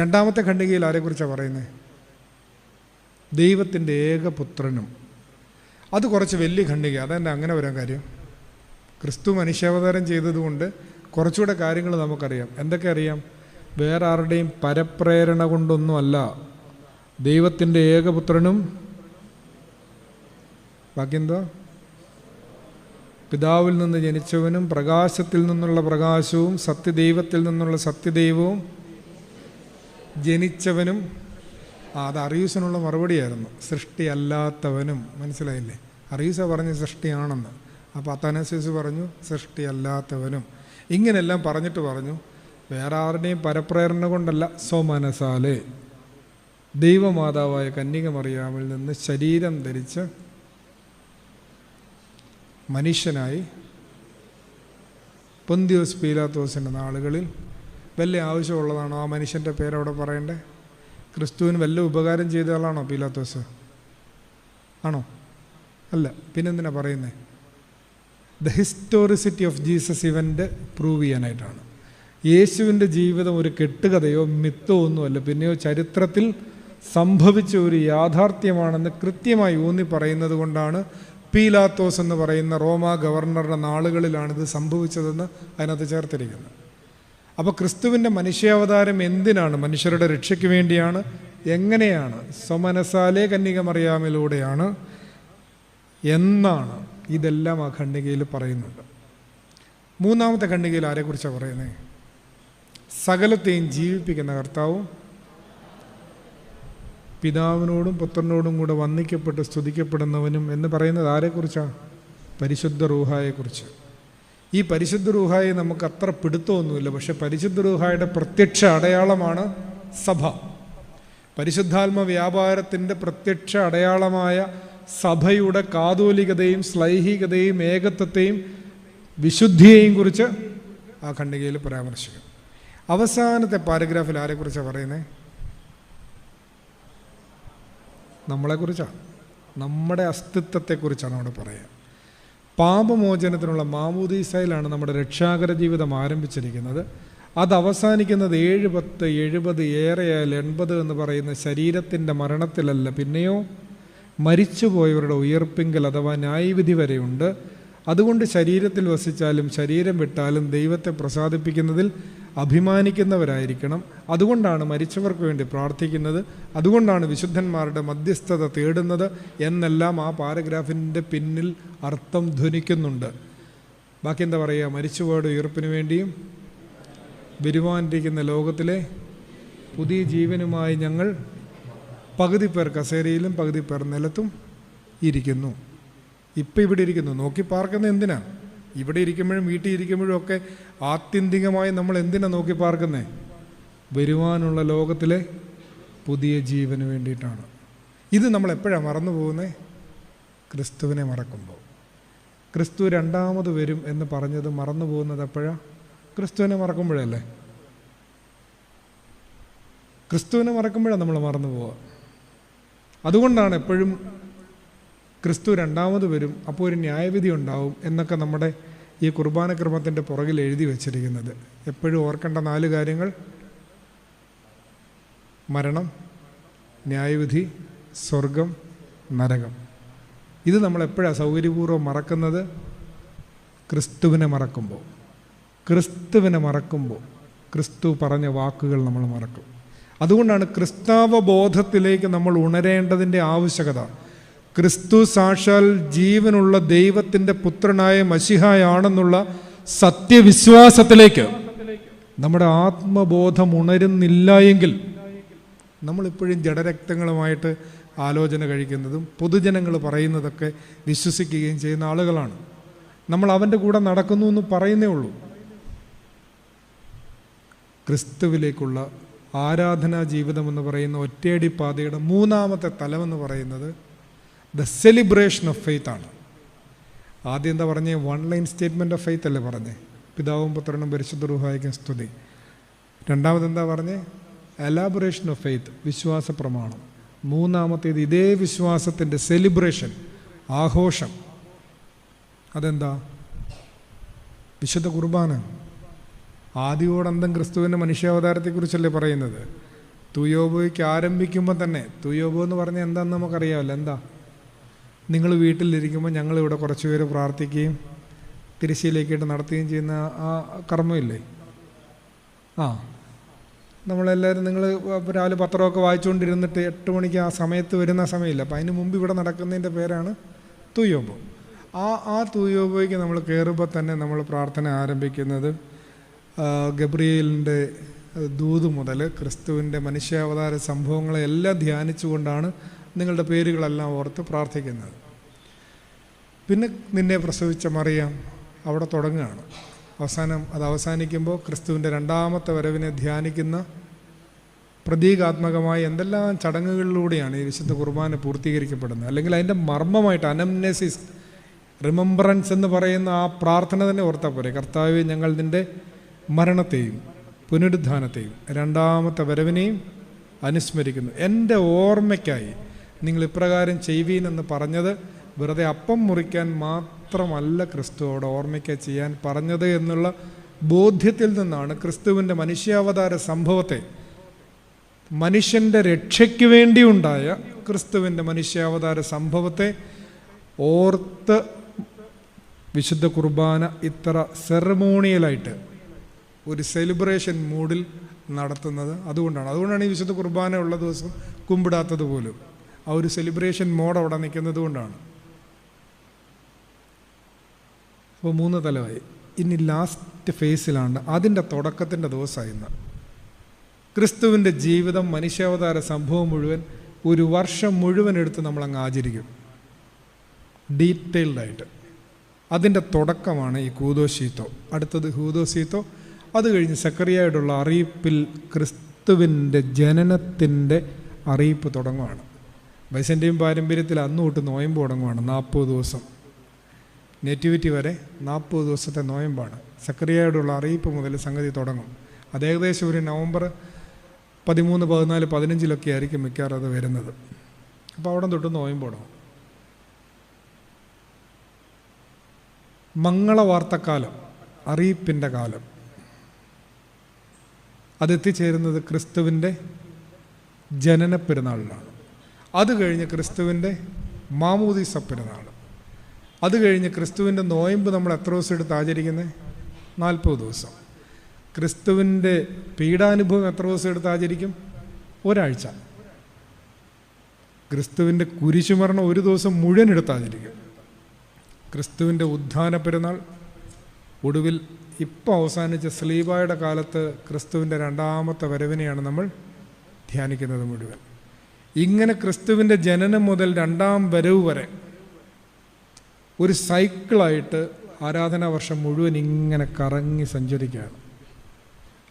രണ്ടാമത്തെ ഖണ്ഡികയിൽ ആരെക്കുറിച്ചാണ് പറയുന്നത്? ദൈവത്തിൻ്റെ ഏകപുത്രനും. അത് കുറച്ച് വലിയ ഖണ്ഡിക. അതെന്നെ അങ്ങനെ വരാൻ കാര്യം, ക്രിസ്തു മനുഷ്യാവതാരം ചെയ്തതുകൊണ്ട് കുറച്ചുകൂടെ കാര്യങ്ങൾ നമുക്കറിയാം. എന്തൊക്കെ അറിയാം? വേറെ ആരുടെയും പരപ്രേരണ കൊണ്ടൊന്നുമല്ല, ദൈവത്തിൻ്റെ ഏകപുത്രനും, ബാക്കി എന്താ, പിതാവിൽ നിന്ന് ജനിച്ചവനും പ്രകാശത്തിൽ നിന്നുള്ള പ്രകാശവും സത്യദൈവത്തിൽ നിന്നുള്ള സത്യദൈവവും ജനിച്ചവനും. അത് അറിയൂസിനുള്ള മറുപടിയായിരുന്നു, സൃഷ്ടി അല്ലാത്തവനും. മനസ്സിലായില്ലേ? അറിയൂസ പറഞ്ഞ് സൃഷ്ടിയാണെന്ന്, അപ്പോൾ അത്തനസ്യൂസ് പറഞ്ഞു സൃഷ്ടി അല്ലാത്തവനും. ഇങ്ങനെല്ലാം പറഞ്ഞിട്ട് പറഞ്ഞു വേറെ ആരുടെയും പരപ്രേരണ കൊണ്ടല്ല, സ്വമനസാലെ ദൈവമാതാവായ കന്യക മറിയാമിൽ നിന്ന് ശരീരം ധരിച്ച് മനുഷ്യനായി പൊന്തിയോസ് പീലാത്തോസിൻ്റെ നാളുകളിൽ വല്ല ആവശ്യമുള്ളതാണോ ആ മനുഷ്യൻ്റെ പേരവിടെ പറയണ്ടേ? ക്രിസ്തുവിന് വല്ല ഉപകാരം ചെയ്ത ആളാണോ പീലാത്തോസ്? ആണോ? അല്ല. പിന്നെന്തിനാ പറയുന്നത്? The historicity of Jesus event prove ചെയ്യാനായിട്ടാണ്. യേശുവിൻ്റെ ജീവിതം ഒരു കെട്ടുകഥയോ മിത്തോ ഒന്നുമല്ല, പിന്നെയോ ചരിത്രത്തിൽ സംഭവിച്ച ഒരു യാഥാർത്ഥ്യമാണെന്ന് കൃത്യമായി ഊന്നി പറയുന്നത് കൊണ്ടാണ് പീലാത്തോസ് എന്ന് പറയുന്ന റോമാ ഗവർണറുടെ നാളുകളിലാണിത് സംഭവിച്ചതെന്ന് അതിനകത്ത് ചേർത്തിരിക്കുന്നത്. അപ്പോൾ ക്രിസ്തുവിൻ്റെ മനുഷ്യാവതാരം എന്തിനാണ്? മനുഷ്യരുടെ രക്ഷയ്ക്ക് വേണ്ടിയാണ്. എങ്ങനെയാണ്? സ്വമനസാലെ കന്യക മറിയാമിലൂടെയാണ് എന്നാണ്. ഇതെല്ലാം ആ ഖണ്ഡികയിൽ പറയുന്നുണ്ട്. മൂന്നാമത്തെ ഖണ്ഡികയിൽ ആരെക്കുറിച്ചാണ് പറയുന്നത്? സകലത്തെയും ജീവിപ്പിക്കുന്ന കർത്താവും പിതാവിനോടും പുത്രനോടും കൂടെ വന്ദിക്കപ്പെട്ട് സ്തുതിക്കപ്പെടുന്നവനും എന്ന് പറയുന്നത് ആരെക്കുറിച്ചാണ്? പരിശുദ്ധ റൂഹായെക്കുറിച്ച്. ഈ പരിശുദ്ധ റൂഹായെ നമുക്ക് അത്ര പിടുത്തമൊന്നുമില്ല, പക്ഷെ പരിശുദ്ധ റൂഹായുടെ പ്രത്യക്ഷ അടയാളമാണ് സഭ. പരിശുദ്ധാത്മ വ്യാപാരത്തിൻ്റെ പ്രത്യക്ഷ അടയാളമായ സഭയുടെ കാതോലികതയും ശ്ലൈഹികതയും ഏകത്വത്തെയും വിശുദ്ധിയെയും കുറിച്ച് ആ ഖണ്ഡികയിൽ പരാമർശിക്കും. അവസാനത്തെ പാരഗ്രാഫിൽ ആരെക്കുറിച്ചാണ് പറയുന്നത്? നമ്മളെക്കുറിച്ചാണ്, നമ്മുടെ അസ്തിത്വത്തെക്കുറിച്ചാണ് അവിടെ പറയുക. പാപമോചനത്തിനുള്ള മാമോദീസയിലാണ് നമ്മുടെ രക്ഷാകര ജീവിതം ആരംഭിച്ചിരിക്കുന്നത്. അത് അവസാനിക്കുന്നത് 7, 10, 70 ഏറെയായാൽ 80 എന്ന് പറയുന്ന ശരീരത്തിൻ്റെ മരണത്തിലല്ല, പിന്നെയോ മരിച്ചുപോയവരുടെ ഉയർപ്പിങ്കൽ അഥവാ ന്യായവിധി വരെയുണ്ട്. അതുകൊണ്ട് ശരീരത്തിൽ വസിച്ചാലും ശരീരം വിട്ടാലും ദൈവത്തെ പ്രസാദിപ്പിക്കുന്നതിൽ അഭിമാനിക്കുന്നവരായിരിക്കണം. അതുകൊണ്ടാണ് മരിച്ചവർക്ക് വേണ്ടി പ്രാർത്ഥിക്കുന്നത്, അതുകൊണ്ടാണ് വിശുദ്ധന്മാരുടെ മധ്യസ്ഥത തേടുന്നത് എന്നെല്ലാം ആ പാരഗ്രാഫിൻ്റെ പിന്നിൽ അർത്ഥം ധ്വനിക്കുന്നുണ്ട്. ബാക്കി എന്താ പറയുക? മരിച്ചുപോയുടെ ഉയർപ്പിന് വേണ്ടിയും വരുവാനിരിക്കുന്ന ലോകത്തിലെ പുതിയ ജീവനുമായി ഞങ്ങൾ പകുതി പേർ കസേരയിലും പകുതി പേർ നിലത്തും ഇരിക്കുന്നു. ഇപ്പം ഇവിടെ ഇരിക്കുന്നു. നോക്കി പാർക്കുന്നത് എന്തിനാ? ഇവിടെ ഇരിക്കുമ്പോഴും വീട്ടിൽ ഇരിക്കുമ്പോഴും ഒക്കെ ആത്യന്തികമായി നമ്മൾ എന്തിനാ നോക്കി പാർക്കുന്നത്? വരുവാനുള്ള ലോകത്തിലെ പുതിയ ജീവന് വേണ്ടിയിട്ടാണ്. ഇത് നമ്മൾ എപ്പോഴാണ് മറന്നു പോകുന്നത്? ക്രിസ്തുവിനെ മറക്കുമ്പോൾ. ക്രിസ്തു രണ്ടാമത് വരും എന്ന് പറഞ്ഞത് മറന്നു പോകുന്നത് എപ്പോഴാണ്? ക്രിസ്തുവിനെ മറക്കുമ്പോഴല്ലേ. ക്രിസ്തുവിനെ മറക്കുമ്പോഴാണ് നമ്മൾ മറന്നു പോവുക. അതുകൊണ്ടാണ് എപ്പോഴും ക്രിസ്തു രണ്ടാമത് വരും, അപ്പോൾ ഒരു ന്യായവിധി ഉണ്ടാവും എന്നൊക്കെ നമ്മുടെ ഈ കുർബാന ക്രമത്തിൻ്റെ പുറകിൽ എഴുതി വച്ചിരിക്കുന്നത്. എപ്പോഴും ഓർക്കേണ്ട 4 കാര്യങ്ങൾ: മരണം, ന്യായവിധി, സ്വർഗം, നരകം. ഇത് നമ്മളെപ്പോഴാണ് സൗകര്യപൂർവ്വം മറക്കുന്നത്? ക്രിസ്തുവിനെ മറക്കുമ്പോൾ. ക്രിസ്തുവിനെ മറക്കുമ്പോൾ ക്രിസ്തു പറഞ്ഞ വാക്കുകൾ നമ്മൾ മറക്കും. അതുകൊണ്ടാണ് ക്രിസ്താവബോധത്തിലേക്ക് നമ്മൾ ഉണരേണ്ടതിൻ്റെ ആവശ്യകത. ക്രിസ്തു സാക്ഷാൽ ജീവനുള്ള ദൈവത്തിൻ്റെ പുത്രനായ മശിഹായാണെന്നുള്ള സത്യവിശ്വാസത്തിലേക്ക് നമ്മുടെ ആത്മബോധം ഉണരുന്നില്ല എങ്കിൽ നമ്മളിപ്പോഴും ജഡരക്തങ്ങളുമായിട്ട് ആലോചന കഴിക്കുന്നതും പൊതുജനങ്ങൾ പറയുന്നതൊക്കെ വിശ്വസിക്കുകയും ചെയ്യുന്ന ആളുകളാണ്. നമ്മൾ അവൻ്റെ കൂടെ നടക്കുന്നു എന്ന് പറയുന്നേ ഉള്ളൂ. ക്രിസ്തുവിലേക്കുള്ള ആരാധനാ ജീവിതമെന്ന് പറയുന്ന ഒറ്റയടി പാതയുടെ മൂന്നാമത്തെ തലമെന്ന് പറയുന്നത് ദ സെലിബ്രേഷൻ ഓഫ് ഫെയ്ത്ത് ആണ്. ആദ്യം എന്താ പറഞ്ഞേ? One line statement of faith അല്ലേ പറഞ്ഞേ? പിതാവും പുത്രനും പരിശുദ്ധ റൂഹായിക്കും സ്തുതി. രണ്ടാമതെന്താ പറഞ്ഞേ? എലാബറേഷൻ ഓഫ് ഫെയ്ത്ത്, വിശ്വാസ പ്രമാണം. മൂന്നാമത്തേത് ഇതേ വിശ്വാസത്തിൻ്റെ സെലിബ്രേഷൻ, ആഘോഷം. അതെന്താ? വിശുദ്ധ കുർബാന. ആദിയോടന്തം ക്രിസ്തുവിൻ്റെ മനുഷ്യാവതാരത്തെക്കുറിച്ചല്ലേ പറയുന്നത്. തുയോബോയ്ക്ക് ആരംഭിക്കുമ്പോൾ തന്നെ, തുയോബോ എന്ന് പറഞ്ഞാൽ എന്താണെന്ന് നമുക്കറിയാമല്ലോ. എന്താ? നിങ്ങൾ വീട്ടിലിരിക്കുമ്പോൾ ഞങ്ങളിവിടെ കുറച്ച് പേര് പ്രാർത്ഥിക്കുകയും തിരുശ്ശീലേക്കിട്ട് നടത്തുകയും ചെയ്യുന്ന ആ കർമ്മമില്ലേ? നമ്മളെല്ലാവരും, നിങ്ങൾ രാവിലെ പത്രമൊക്കെ വായിച്ചുകൊണ്ടിരുന്നിട്ട് 8 മണിക്ക് ആ സമയത്ത് വരുന്ന സമയമില്ല. അപ്പം അതിന് മുമ്പ് ഇവിടെ നടക്കുന്നതിൻ്റെ പേരാണ് തുയോബോ. ആ തുയോബോയ്ക്ക് നമ്മൾ കയറുമ്പോൾ തന്നെ നമ്മൾ പ്രാർത്ഥന ആരംഭിക്കുന്നത് ഗബ്രിയേലിൻ്റെ ദൂത് മുതൽ ക്രിസ്തുവിൻ്റെ മനുഷ്യാവതാര സംഭവങ്ങളെല്ലാം ധ്യാനിച്ചുകൊണ്ടാണ് നിങ്ങളുടെ പേരുകളെല്ലാം ഓർത്ത് പ്രാർത്ഥിക്കുന്നത്. പിന്നെ നിന്നെ പ്രസവിച്ച മറിയാം അവിടെ തുടങ്ങുകയാണ്. അവസാനിക്കുമ്പോൾ ക്രിസ്തുവിൻ്റെ രണ്ടാമത്തെ വരവിനെ ധ്യാനിക്കുന്ന പ്രതീകാത്മകമായ എന്തെല്ലാം ചടങ്ങുകളിലൂടെയാണ് ഈ വിശുദ്ധ കുർബാന പൂർത്തീകരിക്കപ്പെടുന്നത്. അല്ലെങ്കിൽ അതിൻ്റെ മർമ്മമായിട്ട് അനംനെസിസ്, റിമംബറൻസ് എന്ന് പറയുന്ന ആ പ്രാർത്ഥന തന്നെ ഓർത്താൽ പോരെ. കർത്താവേ, ഞങ്ങൾ നിൻ്റെ മരണത്തെയും പുനരുദ്ധാനത്തെയും രണ്ടാമത്തെ വരവിനെയും അനുസ്മരിക്കുന്നു. എൻ്റെ ഓർമ്മയ്ക്കായി നിങ്ങൾ ഇപ്രകാരം ചെയ്യുവീനെന്ന് പറഞ്ഞത് വെറുതെ അപ്പം മുറിക്കാൻ മാത്രമല്ല ക്രിസ്തു അവിടെ ഓർമ്മയ്ക്കായി ചെയ്യാൻ പറഞ്ഞത് എന്നുള്ള ബോധ്യത്തിൽ നിന്നാണ് ക്രിസ്തുവിൻ്റെ മനുഷ്യാവതാര സംഭവത്തെ, മനുഷ്യൻ്റെ രക്ഷയ്ക്ക് വേണ്ടിയുണ്ടായ ക്രിസ്തുവിൻ്റെ മനുഷ്യാവതാര സംഭവത്തെ ഓർത്ത് വിശുദ്ധ കുർബാന ഇത്ര സെറമോണിയലായിട്ട് ഒരു സെലിബ്രേഷൻ മൂഡിൽ നടത്തുന്നത്. അതുകൊണ്ടാണ് ഈ വിശുദ്ധ കുർബാന ഉള്ള ദിവസം കുമ്പിടാത്തത് പോലും. ആ ഒരു സെലിബ്രേഷൻ മോഡ് അവിടെ നിൽക്കുന്നത് കൊണ്ടാണ്. അപ്പോൾ 3 തലമായി. ഇനി ലാസ്റ്റ് ഫേസിലാണ്, അതിൻ്റെ തുടക്കത്തിൻ്റെ ദിവസമായി ഇന്ന്. ക്രിസ്തുവിൻ്റെ ജീവിതം, മനുഷ്യാവതാര സംഭവം മുഴുവൻ ഒരു വർഷം മുഴുവൻ എടുത്ത് നമ്മളങ്ങ് ആചരിക്കും, ഡീറ്റെയിൽഡായിട്ട്. അതിൻ്റെ തുടക്കമാണ് ഈ കൂദോശീത്തോ. അടുത്തത് ഹൂദോശീത്തോ. അത് കഴിഞ്ഞ് സക്കറിയായോടുള്ള അറിയിപ്പിൽ ക്രിസ്തുവിൻ്റെ ജനനത്തിൻ്റെ അറിയിപ്പ് തുടങ്ങുകയാണ്. ബൈസൻ്റെയും പാരമ്പര്യത്തിൽ അന്ന് തൊട്ട് നോയമ്പ് തുടങ്ങുകയാണ്. 40 ദിവസം നേറ്റിവിറ്റി വരെ 40 ദിവസത്തെ നോയമ്പാണ്. സക്കറിയായോടുള്ള അറിയിപ്പ് മുതൽ സംഗതി തുടങ്ങും. അത് ഏകദേശം ഒരു നവംബർ 13, 14, 15 ആയിരിക്കും മിക്കവാറും അത് വരുന്നത്. അപ്പോൾ അവിടെ തൊട്ട് നോയമ്പ് തുടങ്ങും. മംഗളവാർത്തക്കാലം, അറിയിപ്പിൻ്റെ കാലം, അതെത്തിച്ചേരുന്നത് ക്രിസ്തുവിൻ്റെ ജനന പെരുന്നാളിലാണ്. അത് കഴിഞ്ഞ് ക്രിസ്തുവിൻ്റെ മാമോദീസ പെരുന്നാൾ. അത് കഴിഞ്ഞ് ക്രിസ്തുവിൻ്റെ നോയമ്പ് നമ്മൾ എത്ര ദിവസം എടുത്ത് ആചരിക്കുന്നത്? 40 ദിവസം. ക്രിസ്തുവിൻ്റെ പീഡാനുഭവം എത്ര ദിവസം എടുത്ത് ആചരിക്കും? ഒരാഴ്ച. ക്രിസ്തുവിൻ്റെ കുരിശുമരണം 1 ദിവസം മുഴുവൻ എടുത്ത് ആചരിക്കും. ക്രിസ്തുവിൻ്റെ ഉദ്ധാന പെരുന്നാൾ, ഒടുവിൽ ഇപ്പോൾ അവസാനിച്ച സ്ലീബായുടെ കാലത്ത് ക്രിസ്തുവിൻ്റെ രണ്ടാമത്തെ വരവിനെയാണ് നമ്മൾ ധ്യാനിക്കുന്നത് മുഴുവൻ. ഇങ്ങനെ ക്രിസ്തുവിൻ്റെ ജനനം മുതൽ രണ്ടാം വരവ് വരെ ഒരു സൈക്കിളായിട്ട് ആരാധനാ വർഷം മുഴുവൻ ഇങ്ങനെ കറങ്ങി സഞ്ചരിക്കുകയാണ്.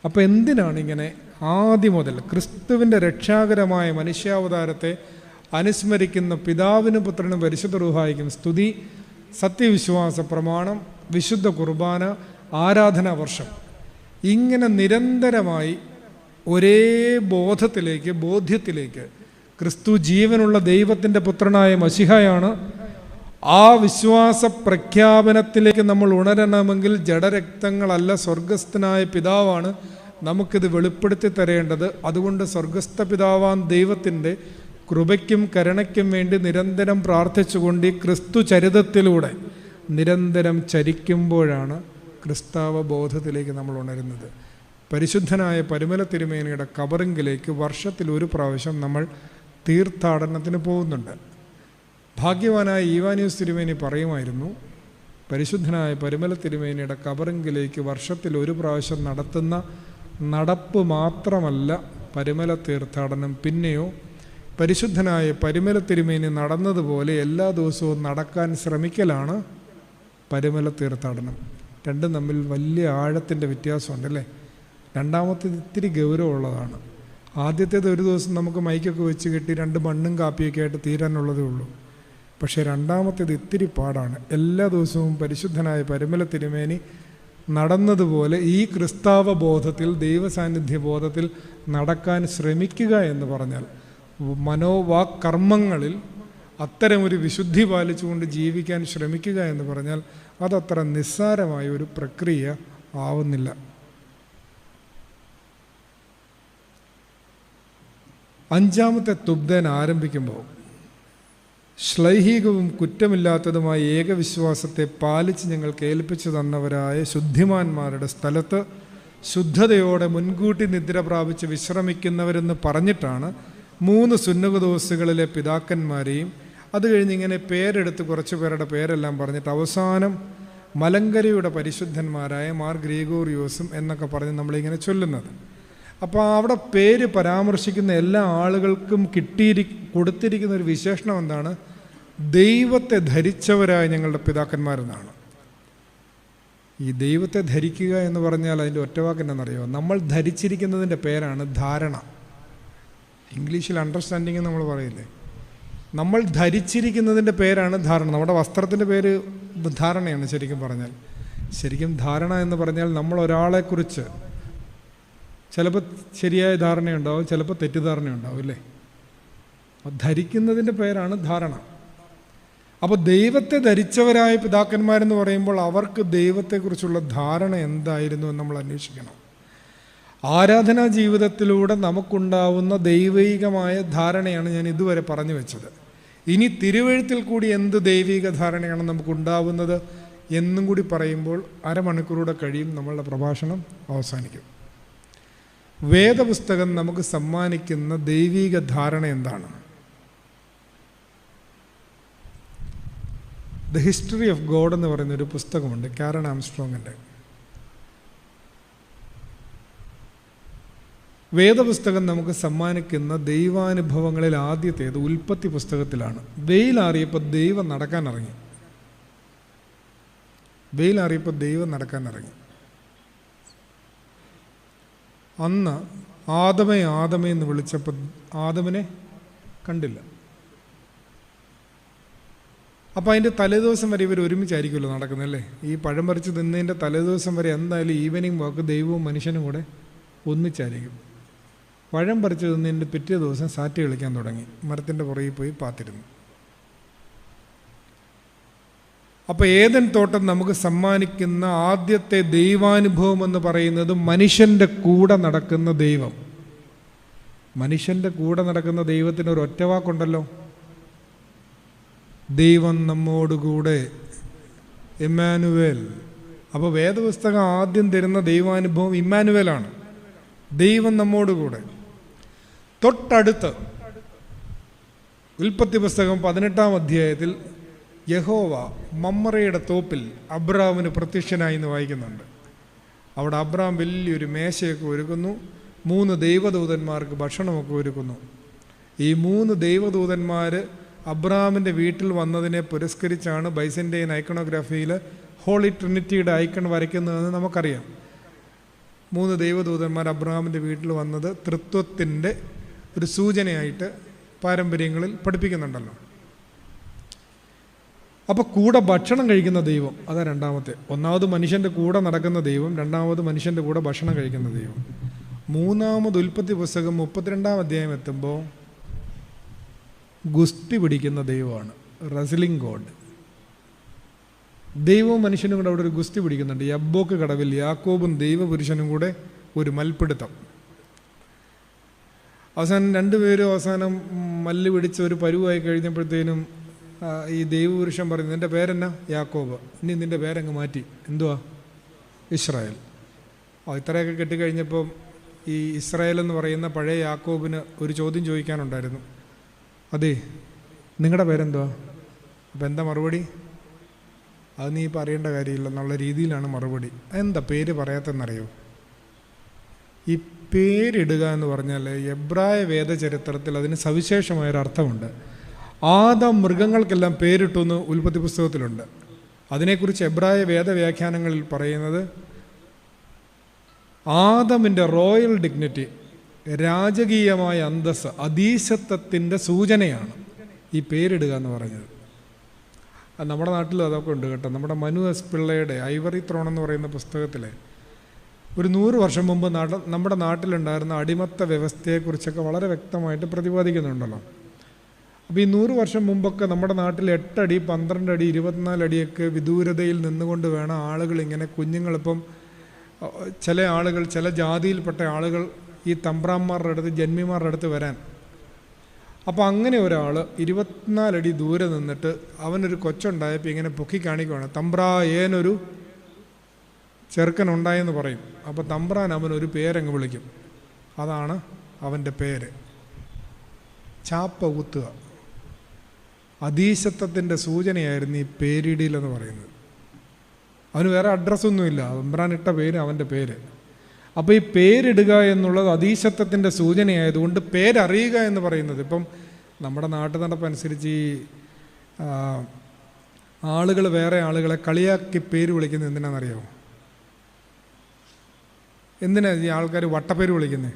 അപ്പോൾ എന്തിനാണ് ഇങ്ങനെ ആദ്യം മുതൽ ക്രിസ്തുവിൻ്റെ രക്ഷാകരമായ മനുഷ്യാവതാരത്തെ അനുസ്മരിക്കുന്ന പിതാവിനും പുത്രനും പരിശുദ്ധ റൂഹായിക്കും സ്തുതി, സത്യവിശ്വാസ പ്രമാണം, വിശുദ്ധ കുർബാന, ആരാധനാ വർഷം, ഇങ്ങനെ നിരന്തരമായി ഒരേ ബോധ്യത്തിലേക്ക് ക്രിസ്തു ജീവനുള്ള ദൈവത്തിൻ്റെ പുത്രനായ മശിഹയാണ്. ആ വിശ്വാസ പ്രഖ്യാപനത്തിലേക്ക് നമ്മൾ ഉണരണമെങ്കിൽ ജഡരക്തങ്ങളല്ല, സ്വർഗസ്ഥനായ പിതാവാണ് നമുക്കിത് വെളിപ്പെടുത്തി തരേണ്ടത്. അതുകൊണ്ട് സ്വർഗസ്ഥ പിതാവാൻ ദൈവത്തിൻ്റെ കൃപയ്ക്കും കരുണയ്ക്കും വേണ്ടി നിരന്തരം പ്രാർത്ഥിച്ചുകൊണ്ട് ഈ ക്രിസ്തു ചരിതത്തിലൂടെ നിരന്തരം ചരിക്കുമ്പോഴാണ് ക്രിസ്താവ ബോധത്തിലേക്ക് നമ്മൾ ഉണരുന്നത്. പരിശുദ്ധനായ പരിമല തിരുമേനിയുടെ കബറിങ്കിലേക്ക് വർഷത്തിൽ 1 പ്രാവശ്യം നമ്മൾ തീർത്ഥാടനത്തിന് പോകുന്നുണ്ട്. ഭാഗ്യവാനായ ഈവാനിയോസ് തിരുമേനി പറയുമായിരുന്നു, പരിശുദ്ധനായ പരിമല തിരുമേനിയുടെ കബറിങ്കിലേക്ക് വർഷത്തിൽ ഒരു പ്രാവശ്യം നടത്തുന്ന നടപ്പ് മാത്രമല്ല പരിമല തീർത്ഥാടനം. പിന്നെയോ പരിശുദ്ധനായ പരിമല തിരുമേനി നടന്നതുപോലെ എല്ലാ ദിവസവും നടക്കാൻ ശ്രമിക്കലാണ് പരിമല തീർത്ഥാടനം. രണ്ടും തമ്മിൽ വലിയ ആഴത്തിൻ്റെ വ്യത്യാസമുണ്ടല്ലേ. രണ്ടാമത്തേത് ഇത്തിരി ഗൗരവമുള്ളതാണ്. ആദ്യത്തേത് ഒരു ദിവസം നമുക്ക് മൈക്കൊക്കെ വെച്ച് കെട്ടി 2 മണ്ണും കാപ്പിയൊക്കെ ആയിട്ട് തീരാനുള്ളതേ ഉള്ളൂ. പക്ഷേ രണ്ടാമത്തേത് ഇത്തിരി പാടാണ്. എല്ലാ ദിവസവും പരിശുദ്ധനായ പരിമല തിരുമേനി നടന്നതുപോലെ ഈ ക്രിസ്താവ ബോധത്തിൽ, ദൈവസാന്നിധ്യ ബോധത്തിൽ നടക്കാൻ ശ്രമിക്കുക എന്ന് പറഞ്ഞാൽ, മനോവാക്കർമ്മങ്ങളിൽ അത്തരമൊരു വിശുദ്ധി പാലിച്ചുകൊണ്ട് ജീവിക്കാൻ ശ്രമിക്കുക എന്ന് പറഞ്ഞാൽ അതത്ര നിസ്സാരമായ ഒരു പ്രക്രിയ ആവുന്നില്ല. അഞ്ചാമത്തെ തുബ്ദൻ ആരംഭിക്കുമ്പോൾ ശ്ലൈഹികവും കുറ്റമില്ലാത്തതുമായ ഏകവിശ്വാസത്തെ പാലിച്ച് ഞങ്ങൾക്ക് ഏൽപ്പിച്ചു തന്നവരായ ശുദ്ധിമാന്മാരുടെ സ്ഥലത്ത് ശുദ്ധതയോടെ മുൻകൂട്ടി നിദ്ര പ്രാപിച്ച് വിശ്രമിക്കുന്നവരെന്ന് പറഞ്ഞിട്ടാണ് 3 സുന്നഹദോസുകളിലെ പിതാക്കന്മാരെയും അത് കഴിഞ്ഞ് ഇങ്ങനെ പേരെടുത്ത് കുറച്ച് പേരുടെ പേരെല്ലാം പറഞ്ഞിട്ട് അവസാനം മലങ്കരയുടെ പരിശുദ്ധന്മാരായ മാർ ഗ്രിഗോറിയോസും എന്നൊക്കെ പറഞ്ഞ് നമ്മളിങ്ങനെ ചൊല്ലുന്നത്. അപ്പോൾ അവിടെ പേര് പരാമർശിക്കുന്ന എല്ലാ ആളുകൾക്കും കൊടുത്തിരിക്കുന്ന ഒരു വിശേഷണം എന്താണ്? ദൈവത്തെ ധരിച്ചവരായ ഞങ്ങളുടെ പിതാക്കന്മാരെന്നാണ്. ഈ ദൈവത്തെ ധരിക്കുക എന്ന് പറഞ്ഞാൽ അതിൻ്റെ ഒറ്റവാക്ക് എന്താണെന്നറിയുമോ? നമ്മൾ ധരിച്ചിരിക്കുന്നതിൻ്റെ പേരാണ് ധാരണ. ഇംഗ്ലീഷിൽ അണ്ടർസ്റ്റാൻഡിങ് നമ്മൾ പറയില്ലേ? നമ്മൾ ധരിച്ചിരിക്കുന്നതിൻ്റെ പേരാണ് ധാരണ. നമ്മുടെ വസ്ത്രത്തിൻ്റെ പേര് ധാരണയാണ് ശരിക്കും പറഞ്ഞാൽ. ശരിക്കും ധാരണ എന്ന് പറഞ്ഞാൽ നമ്മൾ ഒരാളെക്കുറിച്ച് ചിലപ്പോൾ ശരിയായ ധാരണയുണ്ടാവും, ചിലപ്പോൾ തെറ്റിദ്ധാരണയുണ്ടാവും, ഇല്ലേ? ധരിക്കുന്നതിൻ്റെ പേരാണ് ധാരണ. അപ്പോൾ ദൈവത്തെ ധരിച്ചവരായ പിതാക്കന്മാരെന്ന് പറയുമ്പോൾ അവർക്ക് ദൈവത്തെക്കുറിച്ചുള്ള ധാരണ എന്തായിരുന്നു എന്ന് നമ്മൾ അന്വേഷിക്കണം. ആരാധനാ ജീവിതത്തിലൂടെ നമുക്കുണ്ടാവുന്ന ദൈവികമായ ധാരണയാണ് ഞാൻ ഇതുവരെ പറഞ്ഞു വെച്ചത്. ഇനി തിരുവെഴുത്തിൽ കൂടി എന്ത് ദൈവിക ധാരണയാണ് നമുക്കുണ്ടാവുന്നത് എന്നും കൂടി പറയുമ്പോൾ അരമണിക്കൂറൂടെ കഴിയും, നമ്മളുടെ പ്രഭാഷണം അവസാനിക്കും. വേദപുസ്തകം നമുക്ക് സമ്മാനിക്കുന്ന ദൈവിക ധാരണ എന്താണ്? ദ ഹിസ്റ്ററി ഓഫ് ഗോഡ് എന്ന് പറയുന്നൊരു പുസ്തകമുണ്ട് കാരൻ ആംസ്ട്രോങ്ങിൻ്റെ. വേദപുസ്തകം നമുക്ക് സമ്മാനിക്കുന്ന ദൈവാനുഭവങ്ങളിൽ ആദ്യത്തേത് ഉൽപ്പത്തി പുസ്തകത്തിലാണ്. വെയിലാറിയപ്പോൾ ദൈവം നടക്കാനിറങ്ങി. അന്ന് ആദമേ എന്ന് വിളിച്ചപ്പോൾ ആദമിനെ കണ്ടില്ല. അപ്പോൾ അതിൻ്റെ തലേദിവസം വരെ ഇവർ ഒരുമിച്ചായിരിക്കുമല്ലോ നടക്കുന്നല്ലേ? ഈ പഴം പറിച്ച് തിന്നതിൻ്റെ തലേദിവസം വരെ എന്തായാലും ഈവനിങ് വാക്ക് ദൈവവും മനുഷ്യനും കൂടെ ഒന്നിച്ചായിരിക്കും. പഴം പറിച്ച് തിന്നതിൻ്റെ പിറ്റേ ദിവസം സാറ്റ് കളിക്കാൻ തുടങ്ങി. മരത്തിൻ്റെ പുറകിൽ പോയി പാത്തിരുന്നു. അപ്പോൾ ഏദൻ തോട്ടം നമുക്ക് സമ്മാനിക്കുന്ന ആദ്യത്തെ ദൈവാനുഭവം എന്ന് പറയുന്നത് മനുഷ്യൻ്റെ കൂടെ നടക്കുന്ന ദൈവം. മനുഷ്യൻ്റെ കൂടെ നടക്കുന്ന ദൈവത്തിന് ഒരു ഒറ്റവാക്കുണ്ടല്ലോ, ദൈവം നമ്മോടുകൂടെ, ഇമ്മാനുവേൽ. അപ്പോൾ വേദപുസ്തകം ആദ്യം തരുന്ന ദൈവാനുഭവം ഇമ്മാനുവേലാണ്, ദൈവം നമ്മോടുകൂടെ. തൊട്ടടുത്ത് ഉൽപ്പത്തി പുസ്തകം 18-ാം അധ്യായത്തിൽ യഹോവ മമ്രയുടെ തോപ്പിൽ അബ്രാമിന് പ്രത്യക്ഷനായി എന്ന് വായിക്കുന്നുണ്ട്. അവിടെ അബ്രാം വലിയൊരു മേശയൊക്കെ ഒരുക്കുന്നു, 3 ദൈവദൂതന്മാർക്ക് ഭക്ഷണമൊക്കെ ഒരുക്കുന്നു. ഈ 3 ദൈവദൂതന്മാർ അബ്രാമിൻ്റെ വീട്ടിൽ വന്നതിനെ പുരസ്കരിച്ചാണ് ബൈസൻ്റെയിൻ ഐക്കണോഗ്രാഫിയിൽ ഹോളി ട്രിനിറ്റിയുടെ ഐക്കൺ വരയ്ക്കുന്നതെന്ന് നമുക്കറിയാം. 3 ദൈവദൂതന്മാർ അബ്രാമിൻ്റെ വീട്ടിൽ വന്നത് തൃത്വത്തിൻ്റെ ഒരു സൂചനയായിട്ട് പാരമ്പര്യങ്ങളിൽ പഠിപ്പിക്കുന്നുണ്ടല്ലോ. അപ്പോൾ കൂടെ ഭക്ഷണം കഴിക്കുന്ന ദൈവം, അതാ രണ്ടാമത്തെ. ഒന്നാമത് മനുഷ്യൻ്റെ കൂടെ നടക്കുന്ന ദൈവം, രണ്ടാമത് മനുഷ്യൻ്റെ കൂടെ ഭക്ഷണം കഴിക്കുന്ന ദൈവം. മൂന്നാമത് ഉൽപ്പത്തി പുസ്തകം 32-ാം അധ്യായം എത്തുമ്പോൾ ഗുസ്തി പിടിക്കുന്ന ദൈവമാണ്, റെസ്ലിംഗ് ഗോഡ്. ദൈവവും മനുഷ്യനും കൂടെ അവിടെ ഒരു ഗുസ്തി പിടിക്കുന്നുണ്ട്. യബ്ബോക്ക് കടവിൽ യാക്കോബും ദൈവപുരുഷനും കൂടെ ഒരു മൽപ്പിടുത്തം. അവസാനം 2 പേരും അവസാനം മല്ല് പിടിച്ച് ഒരു പരുവായി കഴിഞ്ഞപ്പോഴത്തേനും ഈ ദൈവപുരുഷൻ പറഞ്ഞു, നിൻ്റെ പേരെന്നാ? യാക്കോബ്. ഇനി നിൻ്റെ പേരങ്ങ് മാറ്റി, എന്തുവാ? ഇസ്രായേൽ. ഇത്രയൊക്കെ കെട്ടിക്കഴിഞ്ഞപ്പം ഈ ഇസ്രായേൽ എന്ന് പറയുന്ന പഴയ യാക്കോബിന് ഒരു ചോദ്യം ചോദിക്കാനുണ്ടായിരുന്നു. അതെ, നിങ്ങളുടെ പേരെന്തുവാ? അപ്പം എന്താ മറുപടി? അത് നീ പറയേണ്ട കാര്യമില്ല എന്നുള്ള രീതിയിലാണ് മറുപടി. എന്താ പേര് പറയാത്തെന്നറിയോ? ഈ പേരിടുക എന്ന് പറഞ്ഞാൽ എബ്രായ വേദചരിത്രത്തിൽ അതിന് സവിശേഷമായൊരർത്ഥമുണ്ട്. ആദാം മൃഗങ്ങൾക്കെല്ലാം പേരിട്ടു എന്ന് ഉൽപ്പത്തി പുസ്തകത്തിലുണ്ട്. അതിനെക്കുറിച്ച് എബ്രായ വേദവ്യാഖ്യാനങ്ങളിൽ പറയുന്നത് ആദമിൻ്റെ റോയൽ ഡിഗ്നിറ്റി, രാജകീയമായ അന്തസ്സ്, അധീശത്വത്തിൻ്റെ സൂചനയാണ് ഈ പേരിടുക എന്ന് പറഞ്ഞത്. നമ്മുടെ നാട്ടിലും അതൊക്കെ ഉണ്ട് കേട്ടോ. നമ്മുടെ മനു എസ് പിള്ളയുടെ ഐവറി ത്രോൺ എന്ന് പറയുന്ന പുസ്തകത്തിൽ ഒരു 100 വർഷം മുമ്പ് നമ്മുടെ നാട്ടിലുണ്ടായിരുന്ന അടിമത്ത വ്യവസ്ഥയെക്കുറിച്ചൊക്കെ വളരെ വ്യക്തമായിട്ട് പ്രതിപാദിക്കുന്നുണ്ടല്ലോ. അപ്പോൾ ഈ 100 വർഷം മുമ്പൊക്കെ നമ്മുടെ നാട്ടിൽ 8 അടി 12 അടി 24 അടിയൊക്കെ വിദൂരതയിൽ നിന്നുകൊണ്ട് വേണം ആളുകൾ ഇങ്ങനെ കുഞ്ഞുങ്ങളിപ്പം ചില ആളുകൾ, ചില ജാതിയിൽപ്പെട്ട ആളുകൾ ഈ തമ്പ്രാന്മാരുടെ അടുത്ത്, ജന്മിമാരുടെ അടുത്ത് വരാൻ. അപ്പോൾ അങ്ങനെ ഒരാൾ 24 അടി ദൂരെ നിന്നിട്ട് അവനൊരു കൊച്ചുണ്ടായപ്പോൾ ഇങ്ങനെ പൊക്കി കാണിക്കുകയാണ്, തമ്പ്രാ ഏനൊരു ചെറുക്കനുണ്ടായെന്ന് പറയും. അപ്പോൾ തമ്പ്രാൻ അവനൊരു പേരങ്ങ് വിളിക്കും. അതാണ് അവൻ്റെ പേര്. ചാപ്പ കുത്തുക. അധീശത്വത്തിൻ്റെ സൂചനയായിരുന്നു ഈ പേരിടിയിലെന്ന് പറയുന്നത്. അവന് വേറെ അഡ്രസ്സൊന്നുമില്ല, തമ്പ്രാൻ ഇട്ട പേര് അവൻ്റെ പേര്. അപ്പോൾ ഈ പേരിടുക എന്നുള്ളത് അധീശത്വത്തിൻ്റെ സൂചനയായതുകൊണ്ട് പേരറിയുക എന്ന് പറയുന്നത്, ഇപ്പം നമ്മുടെ നാട്ടു നടപ്പനുസരിച്ച് ഈ ആളുകൾ വേറെ ആളുകളെ കളിയാക്കി പേര് വിളിക്കുന്നത് എന്തിനാണെന്നറിയാമോ? എന്തിനാണ് ഈ ആൾക്കാർ വട്ടപ്പേര് വിളിക്കുന്നത്?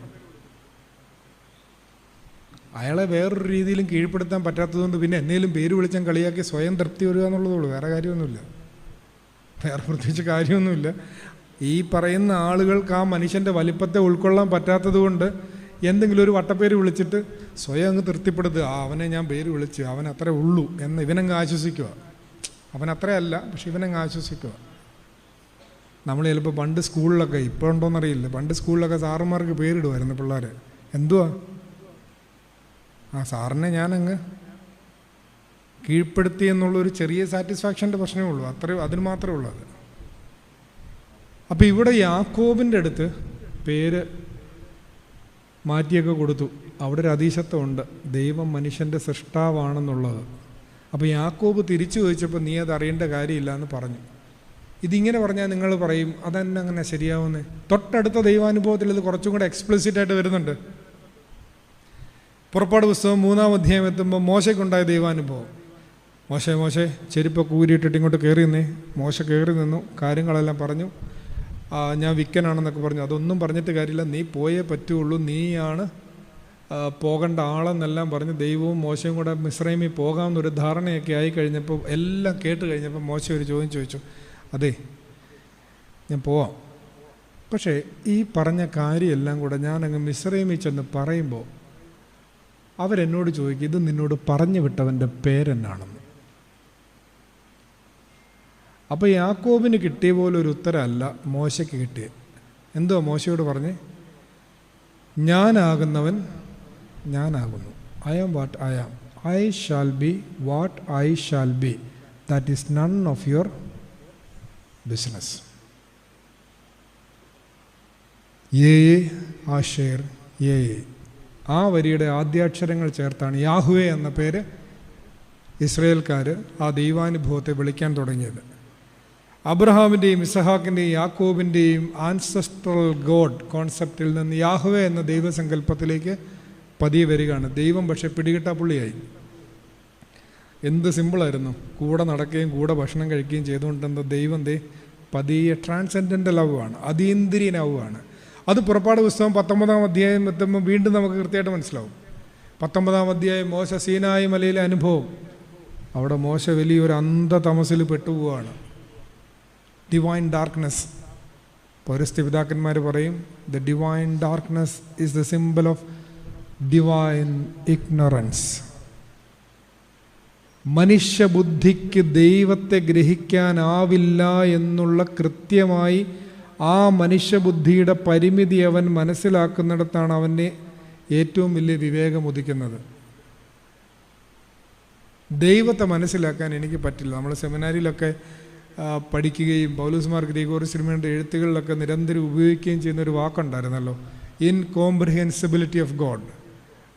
അയാളെ വേറൊരു രീതിയിലും കീഴ്പ്പെടുത്താൻ പറ്റാത്തതുകൊണ്ട് പിന്നെ എന്നേലും പേര് വിളിച്ചാൽ കളിയാക്കി സ്വയം തൃപ്തി വരിക എന്നുള്ളതുള്ളൂ. വേറെ കാര്യമൊന്നുമില്ല, വേറെ പ്രത്യേകിച്ച് കാര്യമൊന്നുമില്ല. ഈ പറയുന്ന ആളുകൾക്ക് ആ മനുഷ്യൻ്റെ വലിപ്പത്തെ ഉൾക്കൊള്ളാൻ പറ്റാത്തത് കൊണ്ട് എന്തെങ്കിലും ഒരു വട്ടപ്പേര് വിളിച്ചിട്ട് സ്വയം അങ്ങ് തൃപ്തിപ്പെടുത്തുക. അവനെ ഞാൻ പേര് വിളിച്ച്, അവൻ അത്രേ ഉള്ളൂ എന്ന് ഇവനങ്ങ് ആശ്വസിക്കുക. അവൻ അത്രയല്ല, പക്ഷെ ഇവനങ്ങ് ആശ്വസിക്കുക. നമ്മൾ ചിലപ്പോൾ പണ്ട് സ്കൂളിലൊക്കെ, ഇപ്പോൾ ഉണ്ടോയെന്നറിയില്ല, പണ്ട് സ്കൂളിലൊക്കെ സാറുമാർക്ക് പേരിടുമായിരുന്നു പിള്ളേർ. എന്തുവാ? ആ സാറിനെ ഞാനങ്ങ് കീഴ്പ്പെടുത്തി എന്നുള്ളൊരു ചെറിയ സാറ്റിസ്ഫാക്ഷൻ്റെ പ്രശ്നമേ ഉള്ളൂ. അതിന് മാത്രമേ ഉള്ളൂ അത്. അപ്പോൾ ഇവിടെ യാക്കോബിൻ്റെ അടുത്ത് പേര് മാറ്റിയൊക്കെ കൊടുത്തു. അവിടെ ഒരു അധീശത്വമുണ്ട്, ദൈവം മനുഷ്യൻ്റെ സൃഷ്ടാവാണെന്നുള്ളത്. അപ്പോൾ യാക്കോബ് തിരിച്ചു ചോദിച്ചപ്പോൾ നീ അത് അറിയേണ്ട കാര്യമില്ല എന്ന് പറഞ്ഞു. ഇതിങ്ങനെ പറഞ്ഞാൽ നിങ്ങൾ പറയും അതെന്നെ അങ്ങനെ ശരിയാവുന്നേ. തൊട്ടടുത്ത ദൈവാനുഭവത്തിൽ ഇത് കുറച്ചും കൂടെ എക്സ്പ്ലിസിറ്റായിട്ട് വരുന്നുണ്ട്. പുറപ്പാട് പുസ്തകം 3-ാം അധ്യായം എത്തുമ്പോൾ മോശയ്ക്കുണ്ടായ ദൈവാനുഭവം. മോശെ ചെരുപ്പൊക്കെ ഊരിയിട്ടിട്ട് ഇങ്ങോട്ട് കയറി നിന്നേ. മോശ കയറി നിന്നു, കാര്യങ്ങളെല്ലാം പറഞ്ഞു. ഞാൻ വിക്കനാണെന്നൊക്കെ പറഞ്ഞു. അതൊന്നും പറഞ്ഞിട്ട് കാര്യമില്ല, നീ പോയേ പറ്റുള്ളൂ, നീയാണ് പോകേണ്ട ആളെന്നെല്ലാം പറഞ്ഞ് ദൈവവും മോശയും കൂടെ മിസ്രൈമിൽ പോകാമെന്നൊരു ധാരണയൊക്കെ ആയി കഴിഞ്ഞപ്പോൾ, എല്ലാം കേട്ട് കഴിഞ്ഞപ്പോൾ മോശ ഒരു ചോദ്യം ചോദിച്ചു. അതെ, ഞാൻ പോവാം, പക്ഷേ ഈ പറഞ്ഞ കാര്യമെല്ലാം കൂടെ ഞാനങ്ങ് മിസ്രൈമിൽ ചെന്ന് പറയുമ്പോൾ അവരെന്നോട് ചോദിക്കും, ഇത് നിന്നോട് പറഞ്ഞു വിട്ടവൻ്റെ പേരെന്നാണെന്ന്. അപ്പോൾ യാക്കോബിന് കിട്ടിയ പോലെ ഒരു ഉത്തരമല്ല മോശയ്ക്ക് കിട്ടിയത്. എന്തോ മോശയോട് പറഞ്ഞ്, ഞാനാകുന്നവൻ ഞാനാകുന്നു. I am what I am. I shall be what I shall be. That is none of your business. ആഷേർ ആ വരിയുടെ ആദ്യാക്ഷരങ്ങൾ ചേർത്താണ് യാഹുവേ എന്ന പേര് ഇസ്രയേൽക്കാർ ആ ദൈവാനുഭവത്തെ വിളിക്കാൻ തുടങ്ങിയത്. അബ്രഹാമിൻ്റെയും ഇസഹാക്കിൻ്റെയും യാക്കോബിൻ്റെയും ആൻസെസ്ട്രൽ ഗോഡ് കോൺസെപ്റ്റിൽ നിന്ന് യാഹുവേ എന്ന ദൈവസങ്കല്പത്തിലേക്ക് പതിയെ വരികയാണ്. ദൈവം പക്ഷേ പിടികിട്ടാ പുള്ളിയായി. എന്ത് സിമ്പിളായിരുന്നു, കൂടെ നടക്കുകയും കൂടെ ഭക്ഷണം കഴിക്കുകയും ചെയ്തുകൊണ്ടെന്ന ദൈവം പതിയെ ട്രാൻസെൻഡൻ്റൽ ലവാണ്, അതീന്ദ്രിയനാവുകയാണ്. അത് പുറപ്പാട് പുസ്തകം 19-ാം അധ്യായം എത്തുമ്പോൾ വീണ്ടും നമുക്ക് കൃത്യമായിട്ട് മനസ്സിലാവും. 19-ാം അധ്യായം മോശ സീനായി മലയിലെ അനുഭവം. അവിടെ മോശ വലിയൊരു അന്ധതമസിൽ പെട്ടുപോവാണ്. Divine darkness. പൗരസ്ത്യ പിതാക്കന്മാർ പറയും, the divine darkness is the symbol of divine ignorance. മനുഷ്യബുദ്ധിക്ക് ദൈവത്തെ ഗ്രഹിക്കാനാവില്ല എന്നുള്ള കൃത്യമായി ആ മനുഷ്യബുദ്ധിയുടെ പരിമിതി അവൻ മനസ്സിലാക്കുന്നിടത്താണ് അവന് ഏറ്റവും വലിയ വിവേകം ഉദിക്കുന്നത്. ദൈവത്തെ മനസ്സിലാക്കാൻ എനിക്ക് പറ്റില്ല. നമ്മൾ സെമിനാരിയിലൊക്കെ പഠിക്കുകയും പൗലോസ് ഗ്രിഗോറിയോസ് തിരുമേനിയുടെ എഴുത്തുകളിലൊക്കെ നിരന്തരം ഉപയോഗിക്കുകയും ചെയ്യുന്നൊരു വാക്കുണ്ടായിരുന്നല്ലോ, ഇൻകോംപ്രിഹെൻസിബിലിറ്റി ഓഫ് ഗോഡ്.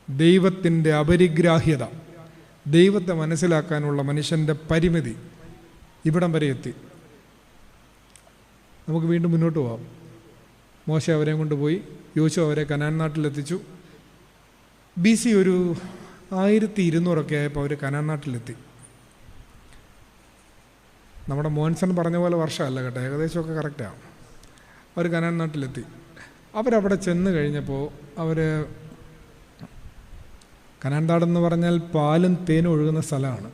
ദൈവത്തിൻ്റെ അപരിഗ്രാഹ്യത, ദൈവത്തെ മനസ്സിലാക്കാനുള്ള മനുഷ്യൻ്റെ പരിമിതി. ഇവിടം വരെ എത്തി. നമുക്ക് വീണ്ടും മുന്നോട്ട് പോകാം. മോശ അവരെയും കൊണ്ടുപോയി, യോശുവ അവരെ കനാൻ നാട്ടിലെത്തിച്ചു. BC ഒരു 1200 ആയപ്പോൾ അവർ കനാൻ നാട്ടിലെത്തി. നമ്മുടെ മോൻസൺ പറഞ്ഞ പോലെ വർഷമല്ല കേട്ടോ, ഏകദേശമൊക്കെ കറക്റ്റാണ്. അവർ കനാൻ നാട്ടിലെത്തി. അവരവിടെ ചെന്ന് കഴിഞ്ഞപ്പോൾ കനാൻ നാടെന്ന് പറഞ്ഞാൽ പാലും തേനും ഒഴുകുന്ന സ്ഥലമാണ്.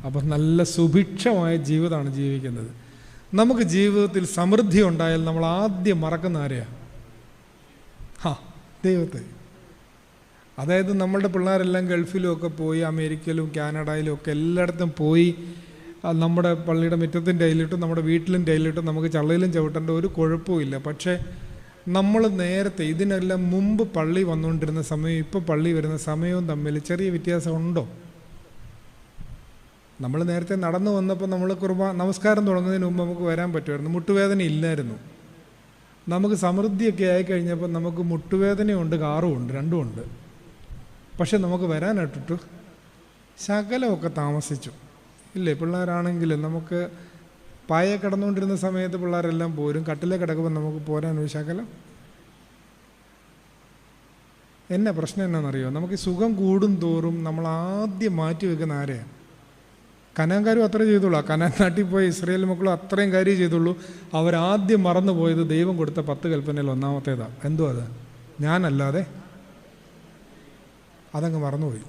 അപ്പം നല്ല സുഭിക്ഷമായ ജീവിതമാണ് ജീവിക്കുന്നത്. നമുക്ക് ജീവിതത്തിൽ സമൃദ്ധി ഉണ്ടായാൽ നമ്മൾ ആദ്യം മറക്കുന്ന ആരെയാണ്? ദൈവത്തെ. അതായത് നമ്മളുടെ പിള്ളേരെല്ലാം ഗൾഫിലും ഒക്കെ പോയി, അമേരിക്കയിലും കാനഡയിലും ഒക്കെ എല്ലായിടത്തും പോയി നമ്മുടെ പള്ളിയുടെ മുറ്റത്തിൻ്റെ ടൈലിട്ടും നമ്മുടെ വീട്ടിലും ടൈലിട്ടും നമുക്ക് ചള്ളയിലും ചവിട്ടേണ്ട ഒരു കുഴപ്പമില്ല. പക്ഷേ നമ്മൾ നേരത്തെ ഇതിനെല്ലാം മുമ്പ് പള്ളി വന്നുകൊണ്ടിരുന്ന സമയവും ഇപ്പോൾ പള്ളി വരുന്ന സമയവും തമ്മിൽ ചെറിയ വ്യത്യാസമുണ്ടോ? നമ്മൾ നേരത്തെ നടന്നു വന്നപ്പോൾ നമ്മൾ നമസ്കാരം തുടങ്ങുന്നതിന് മുമ്പ് നമുക്ക് വരാൻ പറ്റുമായിരുന്നു, മുട്ടുവേദന ഇല്ലായിരുന്നു. നമുക്ക് സമൃദ്ധിയൊക്കെ ആയിക്കഴിഞ്ഞപ്പോൾ നമുക്ക് മുട്ടുവേദനയുണ്ട്, കാറുമുണ്ട്, രണ്ടുമുണ്ട്. പക്ഷെ നമുക്ക് വരാനായിട്ടിട്ട് ശകലമൊക്കെ താമസിച്ചു ഇല്ലേ? പിള്ളേരാണെങ്കിലും നമുക്ക് പായ കിടന്നുകൊണ്ടിരുന്ന സമയത്ത് പിള്ളേരെല്ലാം പോരും, കട്ടിലെ കിടക്കുമ്പോൾ നമുക്ക് പോരാനൊരു ശകലം. എന്നാ പ്രശ്നം എന്നാണെന്നറിയോ? നമുക്ക് സുഖം കൂടും തോറും നമ്മൾ ആദ്യം മാറ്റി വെക്കുന്ന ആരെയാണ്? കനാൻകാരും അത്രേ ചെയ്തുള്ളൂ. കനാൻ നാട്ടിൽ പോയ ഇസ്രായേൽ മക്കളും അത്രയും കാര്യം ചെയ്തുള്ളൂ. അവരാദ്യം മറന്നു പോയത് ദൈവം കൊടുത്ത 10 കൽപ്പനയിൽ ഒന്നാമത്തേതാണ്. എന്തോ അത്? ഞാനല്ലാതെ. അതങ്ങ് മറന്നുപോയി.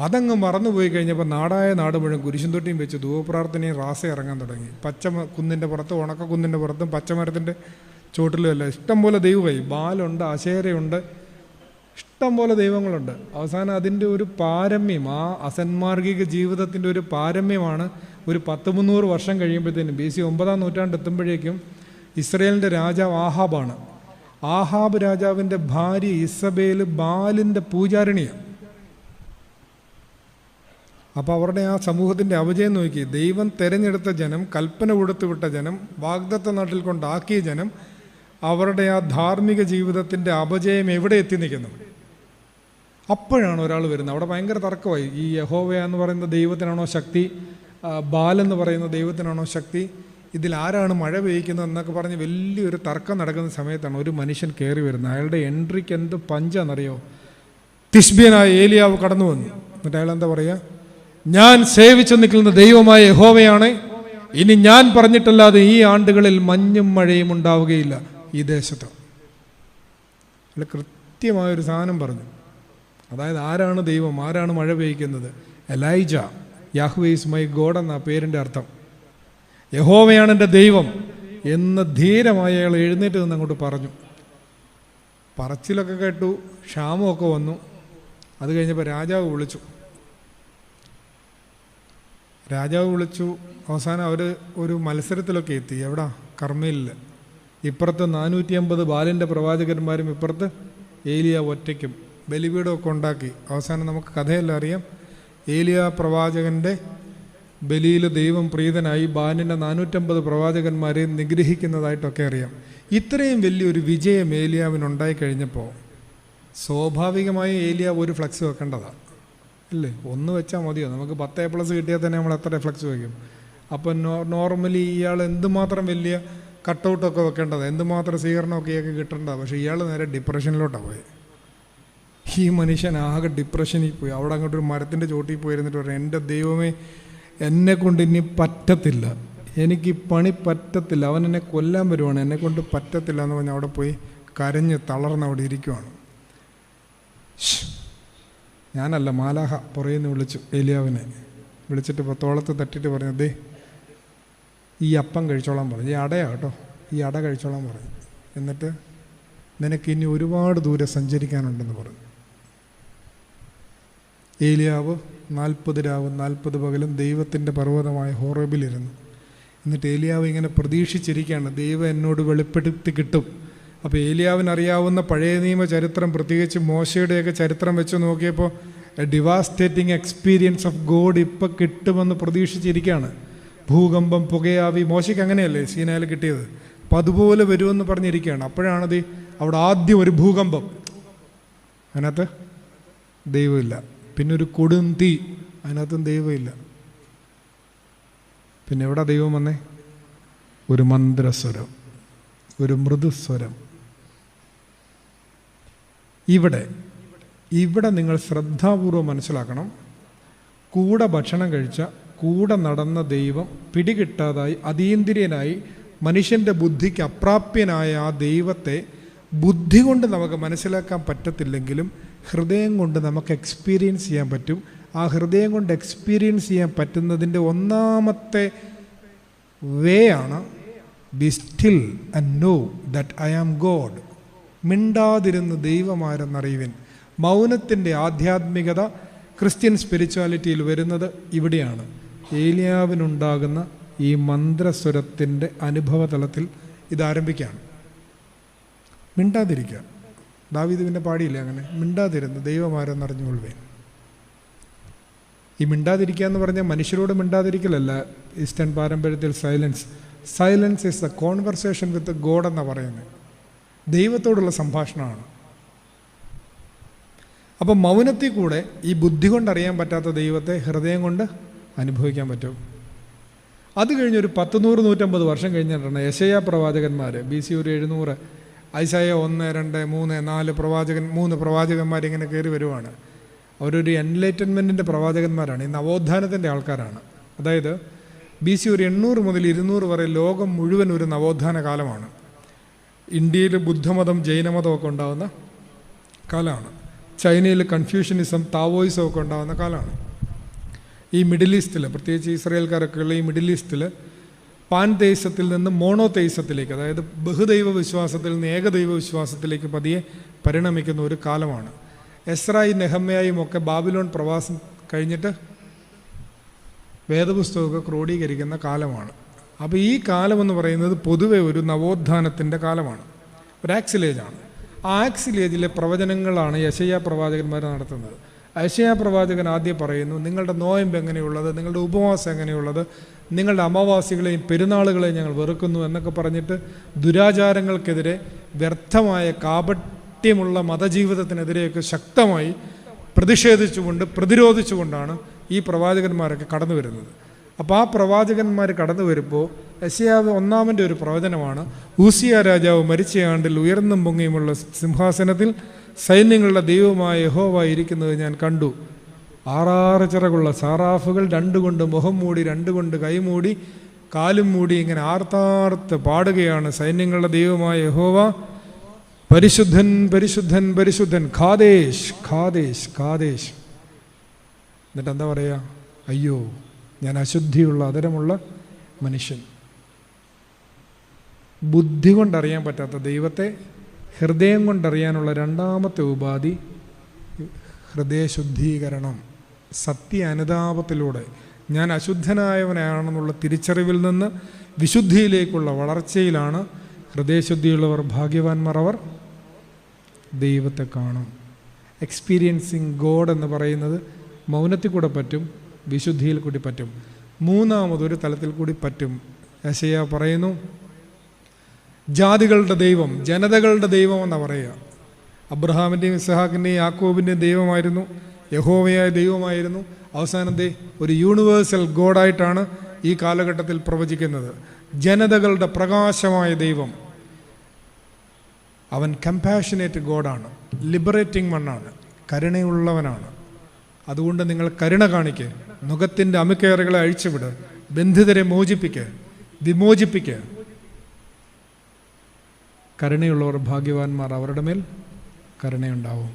അതങ്ങ് മറന്നുപോയി കഴിഞ്ഞപ്പോൾ നാടായ നാട് മുഴുവൻ കുരിശും തൊട്ടിയും വെച്ച് ധൂപപ്രാർത്ഥനയും റാസ ഇറങ്ങാൻ തുടങ്ങി. കുന്നിൻ്റെ പുറത്തും ഉണക്കക്കുന്നിൻ്റെ പുറത്തും പച്ചമരത്തിൻ്റെ ചോട്ടിലും എല്ലാം ഇഷ്ടംപോലെ ദൈവമായി. ബാലുണ്ട്, അശേരയുണ്ട്, ഇഷ്ടംപോലെ ദൈവങ്ങളുണ്ട്. അവസാനം അതിൻ്റെ ഒരു പാരമ്യം, ആ അസന്മാർഗിക ജീവിതത്തിൻ്റെ ഒരു പാരമ്യമാണ് ഒരു 100-300 വർഷം കഴിയുമ്പോഴത്തേനും BC 9-ാം നൂറ്റാണ്ട് എത്തുമ്പോഴേക്കും ഇസ്രയേലിൻ്റെ രാജാവ് ആഹാബാണ്. ആഹാബ് രാജാവിൻ്റെ ഭാര്യ ഇസബേൽ ബാലിൻ്റെ പൂജാരിണിയാണ്. അപ്പോൾ അവരുടെ ആ സമൂഹത്തിൻ്റെ അപജയം നോക്കി. ദൈവം തിരഞ്ഞെടുത്ത ജനം, കൽപ്പന കൊടുത്തു വിട്ട ജനം, വാഗ്ദത്ത നാട്ടിൽ കൊണ്ടാക്കിയ ജനം, അവരുടെ ആ ധാർമ്മിക ജീവിതത്തിൻ്റെ അപജയം എവിടെ എത്തി നിൽക്കുന്നു? അപ്പോഴാണ് ഒരാൾ വരുന്നത്. അവിടെ ഭയങ്കര തർക്കമായി. ഈ യഹോവ എന്ന് പറയുന്ന ദൈവത്തിനാണോ ശക്തി, ബാലെന്ന് പറയുന്ന ദൈവത്തിനാണോ ശക്തി, ഇതിൽ ആരാണ് മഴ പെയ്യിക്കുന്നത് എന്നൊക്കെ പറഞ്ഞ് വലിയൊരു തർക്കം നടക്കുന്ന സമയത്താണ് ഒരു മനുഷ്യൻ കയറി വരുന്നത്. അയാളുടെ എൻട്രിക്ക് എന്ത് പഞ്ചാണെന്നറിയോ? തിശ്ബ്യനായ ഏലിയാവ് കടന്നു വന്നു. എന്നിട്ട് അയാൾ എന്താ പറയുക? ഞാൻ സേവിച്ചു നിൽക്കുന്ന ദൈവമായ യഹോവയാണ്, ഇനി ഞാൻ പറഞ്ഞിട്ടല്ലാതെ ഈ ആണ്ടുകളിൽ മഞ്ഞും മഴയും ഉണ്ടാവുകയില്ല ഈ ദേശത്ത്. അയാൾ കൃത്യമായൊരു സാധനം പറഞ്ഞു. അതായത് ആരാണ് ദൈവം, ആരാണ് മഴ പെയ്യിക്കുന്നത്? Elijah. Yahweh is my God എന്ന പേരിൻ്റെ അർത്ഥം. യഹോവയാണ് എൻ്റെ ദൈവം എന്ന് ധീരമായി അയാൾ എഴുന്നേറ്റ് നിന്ന് അങ്ങോട്ട് പറഞ്ഞു. പറച്ചിലൊക്കെ കേട്ടു, ക്ഷാമമൊക്കെ വന്നു. അത് കഴിഞ്ഞപ്പോൾ രാജാവ് വിളിച്ചു. അവസാനം അവർ ഒരു മത്സരത്തിലൊക്കെ എത്തി. എവിടാ? കർമ്മേലിൽ. ഇപ്പുറത്ത് 450 ബാലിൻ്റെ പ്രവാചകന്മാരും ഇപ്പുറത്ത് ഏലിയ ഒറ്റയ്ക്കും ബലിപീഠമൊക്കെ ഉണ്ടാക്കി. അവസാനം നമുക്ക് കഥയെല്ലാം അറിയാം. ഏലിയ പ്രവാചകൻ്റെ ബലിയിൽ ദൈവം പ്രീതനായി ബാലിൻ്റെ 450 പ്രവാചകന്മാരെ നിഗ്രഹിക്കുന്നതായിട്ടൊക്കെ അറിയാം. ഇത്രയും വലിയൊരു വിജയം ഏലിയാവിനുണ്ടായി കഴിഞ്ഞപ്പോൾ സ്വാഭാവികമായി ഏലിയ ഒരു ഫ്ലക്സ് വെക്കേണ്ടതാണ് അല്ലേ? ഒന്ന് വെച്ചാൽ മതിയോ? നമുക്ക് 10A+ കിട്ടിയാൽ തന്നെ നമ്മൾ എത്ര ഫ്ലക്സ് വയ്ക്കും? അപ്പം നോർമലി ഇയാൾ എന്തുമാത്രം വലിയ കട്ടൗട്ടൊക്കെ വെക്കേണ്ടതാണ്, എന്തുമാത്രം സ്വീകരണമൊക്കെ കിട്ടേണ്ടതാണ്. പക്ഷേ ഇയാൾ നേരെ ഡിപ്രഷനിലോട്ടാണ് പോയത്. ഈ മനുഷ്യൻ ആകെ ഡിപ്രഷനിൽ പോയി. അവിടെ അങ്ങോട്ടൊരു മരത്തിൻ്റെ ചോട്ടിൽ പോയിരുന്നിട്ട് പറഞ്ഞു, എൻ്റെ ദൈവമേ, എന്നെക്കൊണ്ട് ഇനി പറ്റത്തില്ല, എനിക്ക് പണി പറ്റത്തില്ല, അവൻ എന്നെ കൊല്ലാൻ വരുവാണ്, എന്നെക്കൊണ്ട് പറ്റത്തില്ല എന്ന് പറഞ്ഞ് അവിടെ പോയി കരഞ്ഞ് തളർന്ന് അവിടെ ഇരിക്കുവാണ്. ഞാനല്ല, മാലാഹ പുറയുന്ന് വിളിച്ചു ഏലിയാവിനെ. വിളിച്ചിട്ട് തോളത്ത് തട്ടിയിട്ട് പറഞ്ഞു, ദേ ഈ അപ്പം കഴിച്ചോളാൻ പറഞ്ഞു. ഈ അടയാ കേട്ടോ, ഈ അട കഴിച്ചോളാൻ പറഞ്ഞു. എന്നിട്ട് നിനക്ക് ഇനി ഒരുപാട് ദൂരെ സഞ്ചരിക്കാനുണ്ടെന്ന് പറഞ്ഞു. ഏലിയാവ് 40 രാവും 40 പകലും ദൈവത്തിൻ്റെ പർവ്വതമായ ഹോറേബിലിരുന്നു. എന്നിട്ട് ഏലിയാവ് ഇങ്ങനെ പ്രതീക്ഷിച്ചിരിക്കുകയാണ്, ദൈവം എന്നോട് വെളിപ്പെടുത്തി കിട്ടും. അപ്പോൾ ഏലിയാവിനറിയാവുന്ന പഴയ നിയമ ചരിത്രം, പ്രത്യേകിച്ച് മോശയുടെയൊക്കെ ചരിത്രം വെച്ച് നോക്കിയപ്പോൾ A devastating experience of God ഇപ്പം കിട്ടുമെന്ന് പ്രതീക്ഷിച്ചിരിക്കുകയാണ്. ഭൂകമ്പം, പുകയാവി, മോശയ്ക്ക് അങ്ങനെയല്ലേ സീനായിൽ കിട്ടിയത്? അപ്പം അതുപോലെ വരുമെന്ന് പറഞ്ഞിരിക്കുകയാണ്. അപ്പോഴാണത് അവിടെ ആദ്യം ഒരു ഭൂകമ്പം, അതിനകത്ത് ദൈവമില്ല. പിന്നെ ഒരു കൊടും തീ, അതിനകത്തും ദൈവമില്ല. പിന്നെ എവിടെ ദൈവം വന്നേ? ഒരു മന്ത്രസ്വരം, ഒരു മൃദുസ്വരം. ഇവിടെ നിങ്ങൾ ശ്രദ്ധാപൂർവം മനസ്സിലാക്കണം. കൂടെ ഭക്ഷണം കഴിച്ച, കൂടെ നടന്ന ദൈവം പിടികിട്ടാതായി അതീന്ദ്രിയനായി മനുഷ്യൻ്റെ ബുദ്ധിക്ക് അപ്രാപ്യനായ ആ ദൈവത്തെ ബുദ്ധി കൊണ്ട് നമുക്ക് മനസ്സിലാക്കാൻ പറ്റത്തില്ലെങ്കിലും ഹൃദയം കൊണ്ട് നമുക്ക് എക്സ്പീരിയൻസ് ചെയ്യാൻ പറ്റും. ആ ഹൃദയം കൊണ്ട് എക്സ്പീരിയൻസ് ചെയ്യാൻ പറ്റുന്നതിൻ്റെ ഒന്നാമത്തെ വേ ആണ് be still and know that I am God. മിണ്ടാതിരുന്ന് ദൈവമാരെന്നറിയുവിൻ. മൗനത്തിൻ്റെ ആധ്യാത്മികത ക്രിസ്ത്യൻ സ്പിരിച്വാലിറ്റിയിൽ വരുന്നത് ഇവിടെയാണ്. ഏലിയാവിനുണ്ടാകുന്ന ഈ മന്ത്രസ്വരത്തിൻ്റെ അനുഭവതലത്തിൽ ഇതാരംഭിക്കുകയാണ്. മിണ്ടാതിരിക്കുക. ദാവീദ് പിന്നെ പാടിയില്ലേ അങ്ങനെ? മിണ്ടാതിരുന്ന് ദൈവമാരെന്നറിഞ്ഞുകൊള്ളുവേൻ. ഈ മിണ്ടാതിരിക്കുക എന്ന് പറഞ്ഞാൽ മനുഷ്യരോട് മിണ്ടാതിരിക്കലല്ല. ഈസ്റ്റേൺ പാരമ്പര്യത്തിൽ silence is the conversation with God എന്നാണ് പറയുന്നത്. ദൈവത്തോടുള്ള സംഭാഷണമാണ്. അപ്പം മൗനത്തിൽ കൂടെ ഈ ബുദ്ധി കൊണ്ടറിയാൻ പറ്റാത്ത ദൈവത്തെ ഹൃദയം കൊണ്ട് അനുഭവിക്കാൻ പറ്റും. അത് കഴിഞ്ഞൊരു 100-150 വർഷം കഴിഞ്ഞിട്ടാണ് യെശയ്യാ പ്രവാചകന്മാർ, BC ഒരു 700, ഐസായ 1, 2, 3, 4 പ്രവാചകന്മാരിങ്ങനെ കയറി വരുവാണ്. അവരൊരു എൻലൈറ്റൻമെൻറ്റിൻ്റെ പ്രവാചകന്മാരാണ്, ഈ നവോത്ഥാനത്തിൻ്റെ ആൾക്കാരാണ്. അതായത് BC ഒരു 800 മുതൽ 200 വരെ ലോകം മുഴുവൻ ഒരു നവോത്ഥാന കാലമാണ്. ഇന്ത്യയിൽ ബുദ്ധമതം, ജൈനമതമൊക്കെ ഉണ്ടാകുന്ന കാലമാണ്. ചൈനയിൽ കൺഫ്യൂഷനിസം, താവോയിസം ഒക്കെ ഉണ്ടാകുന്ന കാലമാണ്. ഈ മിഡിൽ ഈസ്റ്റിൽ, പ്രത്യേകിച്ച് ഇസ്രായേൽക്കാരൊക്കെയുള്ള ഈ മിഡിൽ ഈസ്റ്റിൽ പാൻതെയ്സത്തിൽ നിന്ന് മോണോതെയ്സത്തിലേക്ക്, അതായത് ബഹുദൈവ വിശ്വാസത്തിൽ നിന്ന് ഏകദൈവ വിശ്വാസത്തിലേക്ക് പതിയെ പരിണമിക്കുന്ന ഒരു കാലമാണ്. എസ്രായും നെഹമ്യായും ഒക്കെ ബാബിലോൺ പ്രവാസം കഴിഞ്ഞിട്ട് വേദപുസ്തകമൊക്കെ ക്രോഡീകരിക്കുന്ന കാലമാണ്. അപ്പോൾ ഈ കാലമെന്ന് പറയുന്നത് പൊതുവെ ഒരു നവോത്ഥാനത്തിൻ്റെ കാലമാണ്, ഒരു ആക്സിലേജാണ്. ആ ആക്സിലേജിലെ പ്രവചനങ്ങളാണ് യെശയ്യാ പ്രവാചകന്മാർ നടത്തുന്നത്. യെശയ്യാ പ്രവാചകൻ ആദ്യം പറയുന്നു, നിങ്ങളുടെ നോയമ്പ് എങ്ങനെയുള്ളത്, നിങ്ങളുടെ ഉപവാസം എങ്ങനെയുള്ളത്, നിങ്ങളുടെ അമാവാസികളെയും പെരുന്നാളുകളെയും ഞങ്ങൾ വെറുക്കുന്നു എന്നൊക്കെ പറഞ്ഞിട്ട് ദുരാചാരങ്ങൾക്കെതിരെ, വ്യർത്ഥമായ കാപട്യമുള്ള മതജീവിതത്തിനെതിരെയൊക്കെ ശക്തമായി പ്രതിരോധിച്ചുകൊണ്ടാണ് ഈ പ്രവാചകന്മാരൊക്കെ കടന്നു വരുന്നത്. അപ്പോൾ ആ പ്രവാചകന്മാർ കടന്നു വരുമ്പോൾ യെശയ്യാവ് 1-ാമൻ്റെ ഒരു പ്രവചനമാണ്, ഊസിയ രാജാവ് മരിച്ച ആണ്ടിൽ ഉയർന്നും പൊങ്ങിയുമുള്ള സിംഹാസനത്തിൽ സൈന്യങ്ങളുടെ ദൈവമായ യഹോവ ഇരിക്കുന്നത് ഞാൻ കണ്ടു. 6 ചിറകുള്ള സാറാഫുകൾ 2 കൊണ്ട് മുഖം മൂടി, 2 കൊണ്ട് കൈമൂടി, കാലും മൂടി ഇങ്ങനെ ആർത്താർത്ത് പാടുകയാണ്, സൈന്യങ്ങളുടെ ദൈവമായ യഹോവ പരിശുദ്ധൻ പരിശുദ്ധൻ പരിശുദ്ധൻ, ഖാദേശ് ഖാദേശ് ഖാദേശ്. എന്നിട്ട് എന്താ പറയുക? അയ്യോ, ഞാൻ അശുദ്ധിയുള്ള അധരമുള്ള മനുഷ്യൻ. ബുദ്ധി കൊണ്ടറിയാൻ പറ്റാത്ത ദൈവത്തെ ഹൃദയം കൊണ്ടറിയാനുള്ള 2-ാമത്തെ ഉപാധി ഹൃദയശുദ്ധീകരണം. സത്യ അനുതാപത്തിലൂടെ ഞാൻ അശുദ്ധനായവനാണെന്നുള്ള തിരിച്ചറിവിൽ നിന്ന് വിശുദ്ധിയിലേക്കുള്ള വളർച്ചയിലാണ് ഹൃദയശുദ്ധിയുള്ളവർ ഭാഗ്യവാന്മാർ, അവർ ദൈവത്തെ കാണും. എക്സ്പീരിയൻസിങ് ഗോഡ് എന്ന് പറയുന്നത് മൗനത്തിൽ കൂടെ പറ്റും, വിശുദ്ധിയിൽ കൂടി പറ്റും, 3-ാമതൊരു തലത്തിൽ കൂടി പറ്റും. യെശയ്യാ പറയുന്നു, ജാതികളുടെ ദൈവം, ജനതകളുടെ ദൈവം എന്നാണ് പറയുക. അബ്രഹാമിൻ്റെയും ഇസ്ഹാക്കിൻ്റെയും യാക്കോബിൻ്റെയും ദൈവമായിരുന്നു, യഹോവയായ ദൈവമായിരുന്നു. അവസാനം ഒരു യൂണിവേഴ്സൽ ഗോഡായിട്ടാണ് ഈ കാലഘട്ടത്തിൽ പ്രവചിക്കുന്നത്. ജനതകളുടെ പ്രകാശമായ ദൈവം, അവൻ കമ്പാഷനേറ്റ് ഗോഡാണ്, ലിബറേറ്റിംഗ് മണ്ണാണ്, കരുണയുള്ളവനാണ്. അതുകൊണ്ട് നിങ്ങൾ കരുണ കാണിക്കുക, നുഖത്തിൻ്റെ അമിക്കയറുകളെ അഴിച്ചുവിട്, ബന്ധിതരെ വിമോചിപ്പിക്കുക. കരുണയുള്ളവർ ഭാഗ്യവാന്മാർ, അവരുടെ മേൽ കരുണയുണ്ടാവും.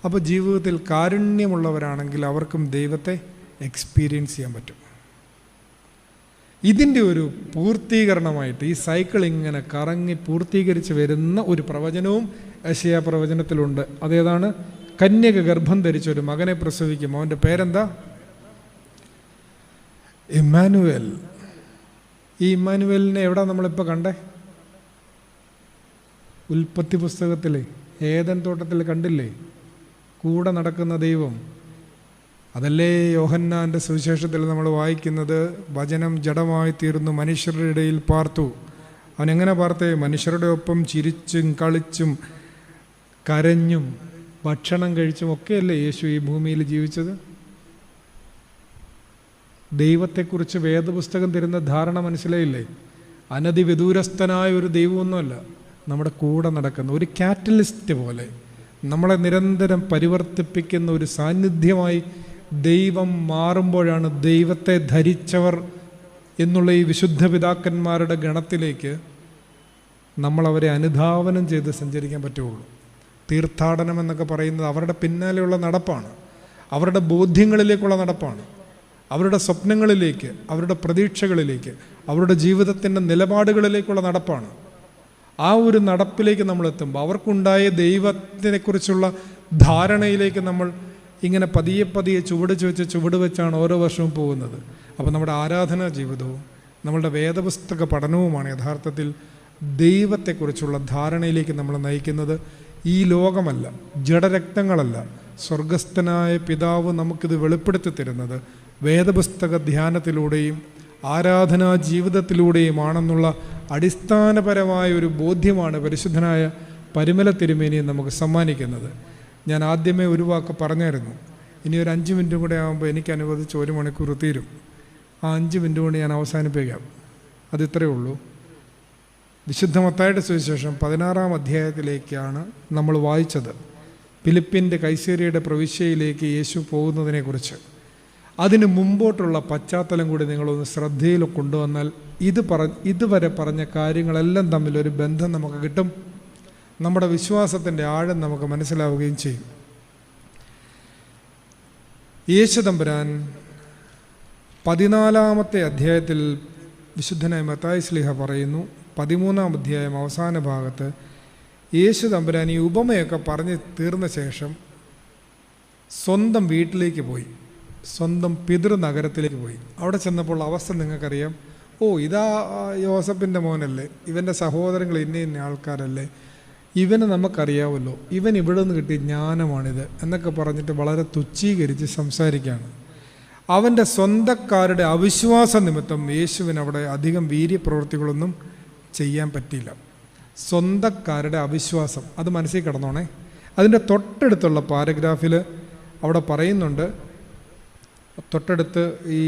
അപ്പോൾ ജീവിതത്തിൽ കാരുണ്യമുള്ളവരാണെങ്കിൽ അവർക്കും ദൈവത്തെ എക്സ്പീരിയൻസ് ചെയ്യാൻ പറ്റും. ഇതിൻ്റെ ഒരു പൂർത്തീകരണമായിട്ട് ഈ സൈക്കിൾ ഇങ്ങനെ കറങ്ങി പൂർത്തീകരിച്ച് വരുന്ന ഒരു പ്രവചനവും യെശയ്യാ പ്രവചനത്തിലുണ്ട്. അതേതാണ്? കന്യക ഗർഭം ധരിച്ച ഒരു മകനെ പ്രസവിക്കും. അവൻ്റെ പേരെന്താ? ഇമ്മാനുവേൽ. ഈ ഇമ്മാനുവേലിനെ എവിടെ നമ്മളിപ്പോൾ കണ്ടേ? ഉൽപ്പത്തി പുസ്തകത്തിൽ ഏദൻ തോട്ടത്തിൽ കണ്ടില്ലേ? കൂടെ നടക്കുന്ന ദൈവം. അതല്ലേ യോഹന്നാൻ്റെ സുവിശേഷത്തിൽ നമ്മൾ വായിക്കുന്നത്, വചനം ജഡമായി തീർന്നു മനുഷ്യരുടെ ഇടയിൽ പാർത്തു. അവനെങ്ങനെ പാർത്തേ? മനുഷ്യരുടെ ഒപ്പം ചിരിച്ചും കളിച്ചും കരഞ്ഞും ഭക്ഷണം കഴിച്ചും ഒക്കെയല്ലേ യേശു ഈ ഭൂമിയിൽ ജീവിച്ചത്? ദൈവത്തെക്കുറിച്ച് വേദപുസ്തകം തരുന്ന ധാരണ മനസ്സിലായില്ലേ? അനധിവിദൂരസ്ഥനായ ഒരു ദൈവമൊന്നുമല്ല, നമ്മുടെ കൂടെ നടക്കുന്ന ഒരു കാറ്റലിസ്റ്റ് പോലെ നമ്മളെ നിരന്തരം പരിവർത്തിപ്പിക്കുന്ന ഒരു സാന്നിധ്യമായി ദൈവം മാറുമ്പോഴാണ് ദൈവത്തെ ധരിച്ചവർ എന്നുള്ള ഈ വിശുദ്ധ പിതാക്കന്മാരുടെ ഗണത്തിലേക്ക് നമ്മളവരെ അനുധാവനം ചെയ്ത് സഞ്ചരിക്കാൻ പറ്റുള്ളൂ. തീർത്ഥാടനം എന്നൊക്കെ പറയുന്നത് അവരുടെ പിന്നാലെയുള്ള നടപ്പാണ്, അവരുടെ ബോധ്യങ്ങളിലേക്കുള്ള നടപ്പാണ്, അവരുടെ സ്വപ്നങ്ങളിലേക്ക്, അവരുടെ പ്രതീക്ഷകളിലേക്ക്, അവരുടെ ജീവിതത്തിൻ്റെ നിലപാടുകളിലേക്കുള്ള നടപ്പാണ്. ആ ഒരു നടപ്പിലേക്ക് നമ്മൾ എത്തുമ്പോൾ അവർക്കുണ്ടായ ദൈവത്തിനെക്കുറിച്ചുള്ള ധാരണയിലേക്ക് നമ്മൾ ഇങ്ങനെ പതിയെ പതിയെ ചുവട് വെച്ചാണ് ഓരോ വർഷവും പോകുന്നത്. അപ്പോൾ നമ്മുടെ ആരാധനാ ജീവിതവും നമ്മളുടെ വേദപുസ്തക പഠനവുമാണ് യഥാർത്ഥത്തിൽ ദൈവത്തെക്കുറിച്ചുള്ള ധാരണയിലേക്ക് നമ്മൾ നയിക്കുന്നത്. ഈ ലോകമല്ല, ജഡരക്തങ്ങളല്ല, സ്വർഗസ്ഥനായ പിതാവ് നമുക്കിത് വെളിപ്പെടുത്തി തരുന്നത് വേദപുസ്തക ധ്യാനത്തിലൂടെയും ആരാധനാ ജീവിതത്തിലൂടെയുമാണെന്നുള്ള അടിസ്ഥാനപരമായ ഒരു ബോധ്യമാണ് പരിശുദ്ധനായ പരിമല തിരുമേനിയെ നമുക്ക് സമ്മാനിക്കുന്നത്. ഞാൻ ആദ്യമേ ഒരു വാക്ക് പറഞ്ഞായിരുന്നു, ഇനി ഒരു 5 മിനിറ്റും കൂടെ ആകുമ്പോൾ എനിക്ക് അനുവദിച്ച് 1 മണിക്കൂർ തീരും. ആ 5 മിനിറ്റ് കൊണ്ട് ഞാൻ അവസാനിപ്പിക്കാം. അതിത്രയേ ഉള്ളൂ. വിശുദ്ധ മത്തായിയുടെ സുവിശേഷം 16-ാം അധ്യായത്തിലേക്കാണ് നമ്മൾ വായിച്ചത്. ഫിലിപ്പിൻ്റെ കൈസേരിയുടെ പ്രവിശ്യയിലേക്ക് യേശു പോകുന്നതിനെക്കുറിച്ച്. അതിന് മുമ്പോട്ടുള്ള പശ്ചാത്തലം കൂടി നിങ്ങളൊന്ന് ശ്രദ്ധയിൽ കൊണ്ടുവന്നാൽ ഇതുവരെ പറഞ്ഞ കാര്യങ്ങളെല്ലാം തമ്മിലൊരു ബന്ധം നമുക്ക് കിട്ടും. നമ്മുടെ വിശ്വാസത്തിൻ്റെ ആഴം നമുക്ക് മനസ്സിലാവുകയും ചെയ്യും. യേശു തമ്പുരാൻ 14-ാമത്തെ അധ്യായത്തിൽ വിശുദ്ധനായ മത്തായി ശ്ലീഹ പറയുന്നു, 13-ാം അധ്യായം അവസാന ഭാഗത്ത് യേശു തമ്പുരാൻ ഈ ഉപമയൊക്കെ പറഞ്ഞ് തീർന്ന ശേഷം സ്വന്തം വീട്ടിലേക്ക് പോയി, സ്വന്തം പിതൃനഗരത്തിലേക്ക് പോയി. അവിടെ ചെന്നപ്പോൾ അവസ്ഥ നിങ്ങൾക്കറിയാം. ഇതാ യോസഫിൻ്റെ മോനല്ലേ, ഇവൻ്റെ സഹോദരങ്ങൾ ഇന്ന ആൾക്കാരല്ലേ, ഇവന് നമുക്കറിയാമല്ലോ, ഇവൻ ഇവിടെ നിന്ന് കിട്ടിയ ജ്ഞാനമാണിത് എന്നൊക്കെ പറഞ്ഞിട്ട് വളരെ തുച്ഛീകരിച്ച് സംസാരിക്കുകയാണ്. അവൻ്റെ സ്വന്തക്കാരുടെ അവിശ്വാസ നിമിത്തം യേശുവിന് അവിടെ അധികം വീര്യപ്രവൃത്തികളൊന്നും ചെയ്യാൻ പറ്റിയില്ല. സ്വന്തക്കാരുടെ അവിശ്വാസം, അത് മനസ്സിൽ കിടന്നോണേ. അതിൻ്റെ തൊട്ടടുത്തുള്ള പാരഗ്രാഫിൽ അവിടെ പറയുന്നുണ്ട്, തൊട്ടടുത്ത് ഈ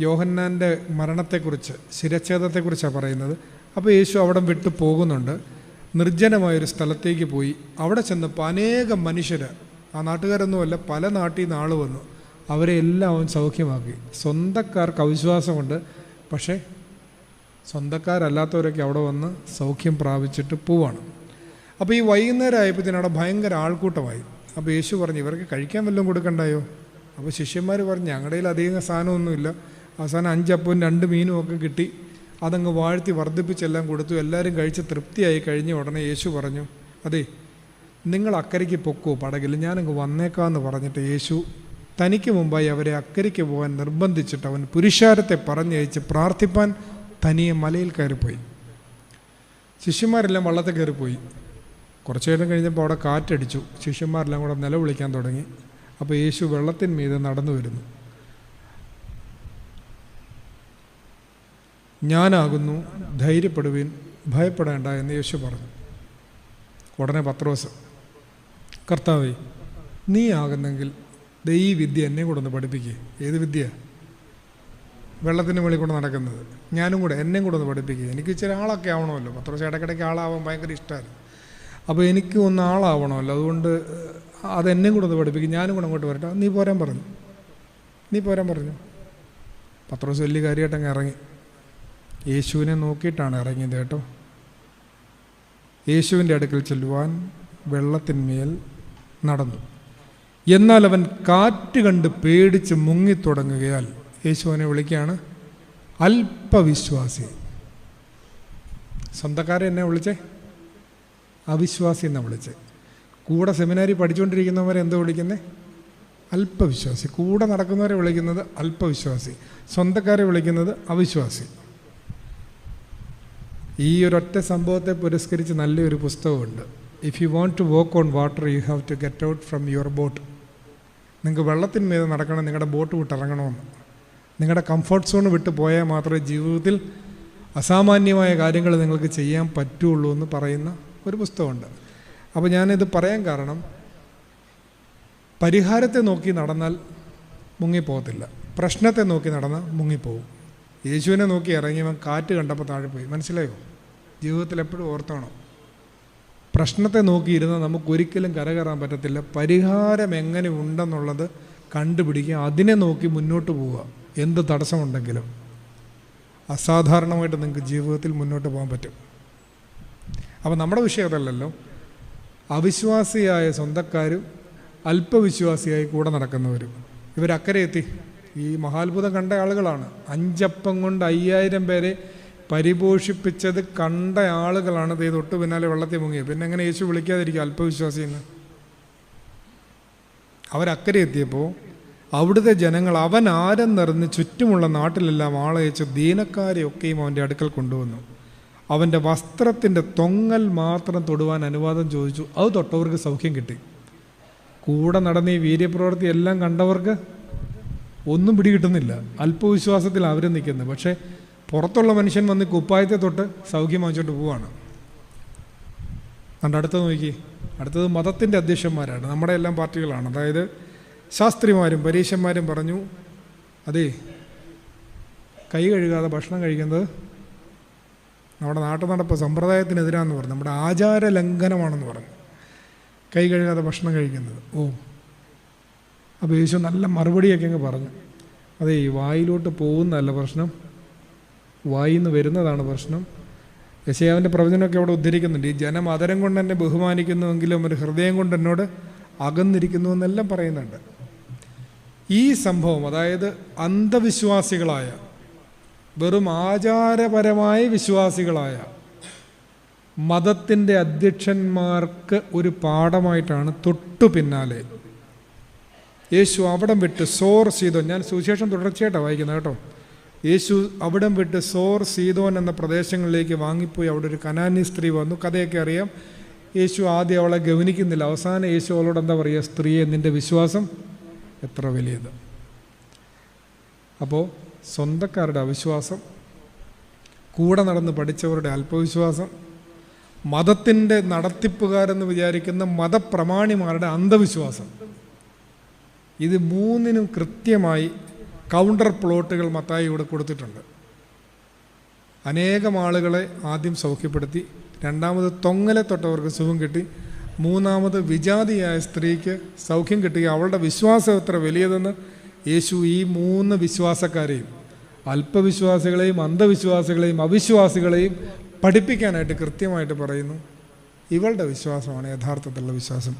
യോഹന്നാൻ്റെ മരണത്തെക്കുറിച്ച്, ശിരച്ഛേദത്തെക്കുറിച്ചാണ് പറയുന്നത്. അപ്പോൾ യേശു അവിടെ വിട്ടു പോകുന്നുണ്ട്. നിർജ്ജനമായൊരു സ്ഥലത്തേക്ക് പോയി. അവിടെ ചെന്നപ്പോൾ അനേകം മനുഷ്യർ, ആ നാട്ടുകാരൊന്നുമല്ല, പല നാട്ടിൽ നിന്ന് ആൾ വന്നു. അവരെ എല്ലാം അവൻ സൗഖ്യമാക്കി. സ്വന്തക്കാർക്ക് അവിശ്വാസമുണ്ട്, പക്ഷേ സ്വന്തക്കാരല്ലാത്തവരൊക്കെ അവിടെ വന്ന് സൗഖ്യം പ്രാപിച്ചിട്ട് പോവാണ്. അപ്പോൾ ഈ വൈകുന്നേരം ആയപ്പോഴത്തേനും അവിടെ ഭയങ്കര ആൾക്കൂട്ടമായി. അപ്പോൾ യേശു പറഞ്ഞു, ഇവർക്ക് കഴിക്കാൻ വല്ലതും കൊടുക്കണ്ടായോ? അപ്പോൾ ശിഷ്യന്മാർ പറഞ്ഞു, ഞങ്ങളുടെ കയ്യിൽ അധികം സാധനമൊന്നുമില്ല. അവസാനം 5 അപ്പവും 2 മീനും ഒക്കെ കിട്ടി. അതങ്ങ് വാഴ്ത്തി വർദ്ധിപ്പിച്ചെല്ലാം കൊടുത്തു. എല്ലാവരും കഴിച്ച് തൃപ്തിയായി കഴിഞ്ഞ ഉടനെ യേശു പറഞ്ഞു, അതെ, നിങ്ങൾ അക്കരയ്ക്ക് പൊക്കോ പടകിൽ, ഞാനങ്ങ് വന്നേക്കാമെന്ന് പറഞ്ഞിട്ട് യേശു തനിക്ക് മുമ്പായി അവരെ അക്കരയ്ക്ക് പോകാൻ നിർബന്ധിച്ചിട്ട് അവൻ പുരുഷാരത്തെ പറഞ്ഞയച്ച് പ്രാർത്ഥിപ്പാൻ തനിയെ മലയിൽ കയറിപ്പോയി. ശിഷ്യന്മാരെല്ലാം വള്ളത്തിൽ കയറിപ്പോയി. കുറച്ചു നേരം കഴിഞ്ഞപ്പോൾ അവിടെ കാറ്റടിച്ചു. ശിഷ്യന്മാരെല്ലാം കൂടെ നിലവിളിക്കാൻ തുടങ്ങി. അപ്പോൾ യേശു വെള്ളത്തിന്മീതെ നടന്നു വരുന്നു. ഞാനാകുന്നു, ധൈര്യപ്പെടുവിൻ, ഭയപ്പെടേണ്ട എന്ന് യേശു പറഞ്ഞു. ഉടനെ പത്രോസ്, കർത്താവേ, നീ ആകുന്നെങ്കിൽ ഈ വിദ്യ എന്നെ കൂടെ ഒന്ന് പഠിപ്പിക്കുക. ഏത് വിദ്യ? വെള്ളത്തിന് വെളിയിൽ കൂടെ നടക്കുന്നത്. ഞാനും കൂടെ, എന്നെയും കൂടെ ഒന്ന് പഠിപ്പിക്കുക. എനിക്ക് ഇച്ചിരി ആളൊക്കെ ആവണമല്ലോ. പത്രോസ് ഇടയ്ക്കിടയ്ക്ക് ആളാവാൻ ഭയങ്കര ഇഷ്ടമായിരുന്നു. അപ്പോൾ എനിക്ക് ഒന്ന് ആളാവണമല്ലോ, അതുകൊണ്ട് അതെന്നെയും കൂടെ ഒന്ന് പഠിപ്പിക്കും, ഞാനും കൂടെ അങ്ങോട്ട് വരട്ടെ. നീ പോരാൻ പറഞ്ഞു. പത്രോസ് വലിയ കാര്യമായിട്ടങ്ങ് ഇറങ്ങി. യേശുവിനെ നോക്കിയിട്ടാണ് ഇറങ്ങിയത് കേട്ടോ. യേശുവിൻ്റെ അടുക്കൽ ചെല്ലുവാൻ വെള്ളത്തിന്മേൽ നടന്നു. എന്നാൽ അവൻ കാറ്റ് കണ്ട് പേടിച്ച് മുങ്ങിത്തുടങ്ങുകയാൽ യേശു അവനെ വിളിക്കുകയാണ് അല്പവിശ്വാസി. സ്വന്തക്കാരെ എന്നെ വിളിച്ചേ അവിശ്വാസി എന്നാണ് വിളിച്ചേ. കൂടെ സെമിനാരി പഠിച്ചുകൊണ്ടിരിക്കുന്നവരെ എന്താ വിളിക്കുന്നത്? അല്പവിശ്വാസി. കൂടെ നടക്കുന്നവരെ വിളിക്കുന്നത് അല്പവിശ്വാസി, സ്വന്തക്കാരെ വിളിക്കുന്നത് അവിശ്വാസി. ഈ ഒരൊറ്റ സംഭവത്തെ പുരസ്കരിച്ച് നല്ലൊരു പുസ്തകമുണ്ട്. If you want to walk on water you have to get out from your boat. നിങ്ങൾക്ക് വെള്ളത്തിന്മേൽ നടക്കണം, നിങ്ങളുടെ ബോട്ട് വിട്ടിറങ്ങണമെന്ന്. നിങ്ങളുടെ കംഫർട്ട് സോൺ വിട്ട് പോയാൽ മാത്രമേ ജീവിതത്തിൽ അസാമാന്യമായ കാര്യങ്ങൾ നിങ്ങൾക്ക് ചെയ്യാൻ പറ്റുള്ളൂ എന്ന് പറയുന്ന ഒരു പുസ്തകമുണ്ട്. അപ്പോൾ ഞാനിത് പറയാൻ കാരണം, പരിഹാരത്തെ നോക്കി നടന്നാൽ മുങ്ങിപ്പോകത്തില്ല. പ്രശ്നത്തെ നോക്കി നടന്ന് മുങ്ങിപ്പോവും. യേശുവിനെ നോക്കി ഇറങ്ങിയവൻ കാറ്റ് കണ്ടപ്പോൾ താഴെ പോയി. മനസ്സിലായോ? ജീവിതത്തിൽ എപ്പോഴും ഓർത്തോണം, പ്രശ്നത്തെ നോക്കിയിരുന്നാൽ നമുക്കൊരിക്കലും കരകയറാൻ പറ്റത്തില്ല. പരിഹാരം എങ്ങനെ ഉണ്ടെന്നുള്ളത് കണ്ടുപിടിക്കുക, അതിനെ നോക്കി മുന്നോട്ട് പോവുക. എന്ത് തടസ്സമുണ്ടെങ്കിലും അസാധാരണമായിട്ട് നിങ്ങൾക്ക് ജീവിതത്തിൽ മുന്നോട്ട് പോകാൻ പറ്റും. അപ്പോൾ നമ്മുടെ വിഷയം അതല്ലല്ലോ. അവിശ്വാസിയായ സ്വന്തക്കാരും അല്പവിശ്വാസിയായി കൂടെ നടക്കുന്നവരും ഇവരക്കരെ എത്തി. ഈ മഹാത്ഭുതം കണ്ട ആളുകളാണ്. 5 അപ്പം കൊണ്ട് 5000 പേരെ പരിപോഷിപ്പിച്ചത് കണ്ട ആളുകളാണ്. തൊട്ട് പിന്നാലെ വെള്ളത്തിൽ മുങ്ങിയത്. പിന്നെ എങ്ങനെ യേശു വിളിക്കാതിരിക്കുക അല്പവിശ്വാസി എന്ന്? അവരക്കരെ എത്തിയപ്പോൾ അവിടുത്തെ ജനങ്ങൾ അവൻ ആരെന്നറിഞ്ഞ് ചുറ്റുമുള്ള നാട്ടിലെല്ലാം ആളയച്ച് ദീനക്കാരെയൊക്കെയും അവൻ്റെ അടുക്കൽ കൊണ്ടുവന്നു. അവൻ്റെ വസ്ത്രത്തിൻ്റെ തൊങ്ങൽ മാത്രം തൊടുവാൻ അനുവാദം ചോദിച്ചു. അത് തൊട്ടവർക്ക് സൗഖ്യം കിട്ടി. കൂടെ നടന്ന ഈ വീര്യപ്രവൃത്തി എല്ലാം കണ്ടവർക്ക് ഒന്നും പിടികിട്ടുന്നില്ല. അല്പവിശ്വാസത്തിൽ അവർ നിൽക്കുന്നത്. പക്ഷേ പുറത്തുള്ള മനുഷ്യൻ വന്ന് കുപ്പായത്തെ തൊട്ട് സൗഖ്യം വാങ്ങിച്ചോട്ട് പോവാണ്. അതുകൊണ്ട് അടുത്തത് നോക്കി. അടുത്തത് മതത്തിൻ്റെ അധ്യക്ഷന്മാരാണ്. നമ്മുടെ എല്ലാം പാർട്ടികളാണ്. അതായത് ശാസ്ത്രിമാരും പരീശന്മാരും പറഞ്ഞു, അതേ കൈ കഴുകാതെ ഭക്ഷണം കഴിക്കുന്നത് നമ്മുടെ നാട്ടു നടപ്പ് സമ്പ്രദായത്തിനെതിരാന്ന് പറഞ്ഞു. നമ്മുടെ ആചാര ലംഘനമാണെന്ന് പറഞ്ഞു കൈ കഴുകാതെ ഭക്ഷണം കഴിക്കുന്നത്. അപ്പോൾ യേശു നല്ല മറുപടിയൊക്കെ അങ്ങ് പറഞ്ഞു. അതെ, ഈ വായിലോട്ട് പോകുന്നതല്ല പ്രശ്നം, വായിൽ നിന്ന് വരുന്നതാണ് പ്രശ്നം. യെശയ്യാവിൻ്റെ പ്രവചനമൊക്കെ അവിടെ ഉദ്ധരിക്കുന്നുണ്ട്. ഈ ജനം അതരം കൊണ്ട് എന്നെ ബഹുമാനിക്കുന്നുവെങ്കിലും ഒരു ഹൃദയം കൊണ്ട് എന്നോട് അകന്നിരിക്കുന്നു എന്നെല്ലാം പറയുന്നുണ്ട്. ഈ സംഭവം, അതായത് അന്ധവിശ്വാസികളായ, വെറും ആചാരപരമായ വിശ്വാസികളായ മതത്തിൻ്റെ അധ്യക്ഷന്മാർക്ക് ഒരു പാഠമായിട്ടാണ് തൊട്ടു പിന്നാലെ യേശു അവിടം വിട്ട് സോർ സീതോൻ, ഞാൻ സുവിശേഷം തുടർച്ചയായിട്ടാണ് വായിക്കുന്നത് കേട്ടോ. യേശു അവിടം വിട്ട് സോർ സീതോൻ എന്ന പ്രദേശങ്ങളിലേക്ക് വാങ്ങിപ്പോയി. അവിടെ ഒരു കനാനി സ്ത്രീ വന്നു. കഥയൊക്കെ അറിയാം. യേശു ആദ്യം അവളെ ഗവനിക്കുന്നില്ല. അവസാനം യേശു അവളോട് എന്താ പറയുക? സ്ത്രീയെ, നിൻ്റെ വിശ്വാസം എത്ര വലിയത്. അപ്പോൾ സ്വന്തക്കാരുടെ അവിശ്വാസം, കൂടെ നടന്ന് പഠിച്ചവരുടെ അല്പവിശ്വാസം, മതത്തിൻ്റെ നടത്തിപ്പുകാരെന്ന് വിചാരിക്കുന്ന മതപ്രമാണിമാരുടെ അന്ധവിശ്വാസം, ഇത് മൂന്നിനും കൃത്യമായി കൗണ്ടർ പ്ലോട്ടുകൾ മത്തായി ഇവിടെ കൊടുത്തിട്ടുണ്ട്. അനേകം ആളുകളെ ആദ്യം സൗഖ്യപ്പെടുത്തി, രണ്ടാമത് തൊങ്ങലെ തൊട്ടവർക്ക് സുഖം കിട്ടി, മൂന്നാമത് വിജാതിയായ സ്ത്രീക്ക് സൗഖ്യം കിട്ടി. അവളുടെ വിശ്വാസം എത്ര വലിയതെന്ന് യേശു ഈ 3 വിശ്വാസക്കാരെയും, അല്പവിശ്വാസികളെയും അന്ധവിശ്വാസികളെയും അവിശ്വാസികളെയും പഠിപ്പിക്കാനായിട്ട് കൃത്യമായിട്ട് പറയുന്നു. ഇവളുടെ വിശ്വാസമാണ് യഥാർത്ഥത്തിലുള്ള വിശ്വാസം.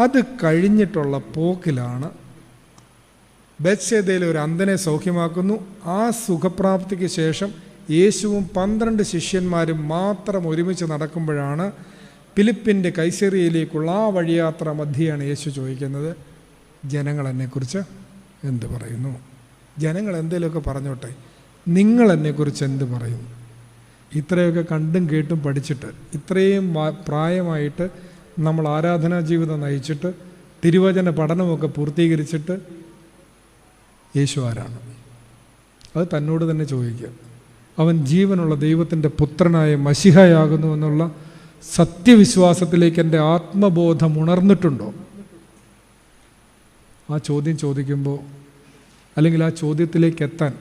അത് കഴിഞ്ഞിട്ടുള്ള പോക്കിലാണ് ബെത്ശേദയിൽ ഒരു അന്ധനെ സൗഖ്യമാക്കുന്നു. ആ സുഖപ്രാപ്തിക്ക് ശേഷം യേശുവും 12 ശിഷ്യന്മാരും മാത്രം ഒരുമിച്ച് നടക്കുമ്പോഴാണ് ഫിലിപ്പിൻ്റെ കൈസറിയയിലേക്കുള്ള ആ വഴിയാത്ര മധ്യയാണ് യേശു ചോദിക്കുന്നത്, ജനങ്ങൾ എന്നെക്കുറിച്ച് എന്ത് പറയുന്നു? ജനങ്ങൾ എന്തെങ്കിലുമൊക്കെ പറഞ്ഞോട്ടെ, നിങ്ങൾ എന്നെക്കുറിച്ച് എന്ത് പറയുന്നു? ഇത്രയൊക്കെ കണ്ടും കേട്ടും പഠിച്ചിട്ട്, ഇത്രയും പ്രായമായിട്ട് നമ്മൾ ആരാധനാ ജീവിതം നയിച്ചിട്ട്, തിരുവചന പഠനമൊക്കെ പൂർത്തീകരിച്ചിട്ട് യേശു ആരാണ്? അത് തന്നോട് തന്നെ ചോദിക്കുക. അവൻ ജീവനുള്ള ദൈവത്തിൻ്റെ പുത്രനായ മശിഹയാകുന്നു എന്നുള്ള സത്യവിശ്വാസത്തിലേക്ക് എൻ്റെ ആത്മബോധം ഉണർന്നിട്ടുണ്ടോ? ആ ചോദ്യം ചോദിക്കുമ്പോൾ, അല്ലെങ്കിൽ ആ ചോദ്യത്തിലേക്ക് എത്താൻ,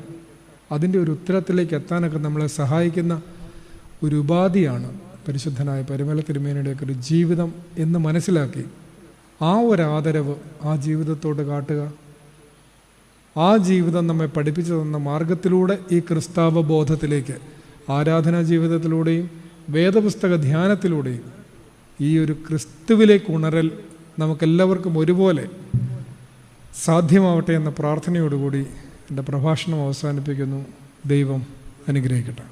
അതിൻ്റെ ഒരു ഉത്തരത്തിലേക്ക് എത്താനൊക്കെ നമ്മളെ സഹായിക്കുന്ന ഒരു ഉപാധിയാണ് പരിശുദ്ധനായ പരിമല തിരുമേനിയുടെയൊക്കെ ഒരു ജീവിതം എന്ന് മനസ്സിലാക്കി ആ ഒരു ആദരവ് ആ ജീവിതത്തോട് കാട്ടുക. ആ ജീവിതം നമ്മെ പഠിപ്പിച്ചു തന്ന മാർഗത്തിലൂടെ ഈ ക്രിസ്താവബോധത്തിലേക്ക് ആരാധനാ ജീവിതത്തിലൂടെയും വേദപുസ്തക ധ്യാനത്തിലൂടെയും ഈ ഒരു ക്രിസ്തുവിലേക്ക് ഉണരൽ നമുക്കെല്ലാവർക്കും ഒരുപോലെ സാധ്യമാവട്ടെ എന്ന പ്രാർത്ഥനയോടുകൂടി എൻ്റെ പ്രഭാഷണം അവസാനിപ്പിക്കുന്നു. ദൈവം അനുഗ്രഹിക്കട്ടെ.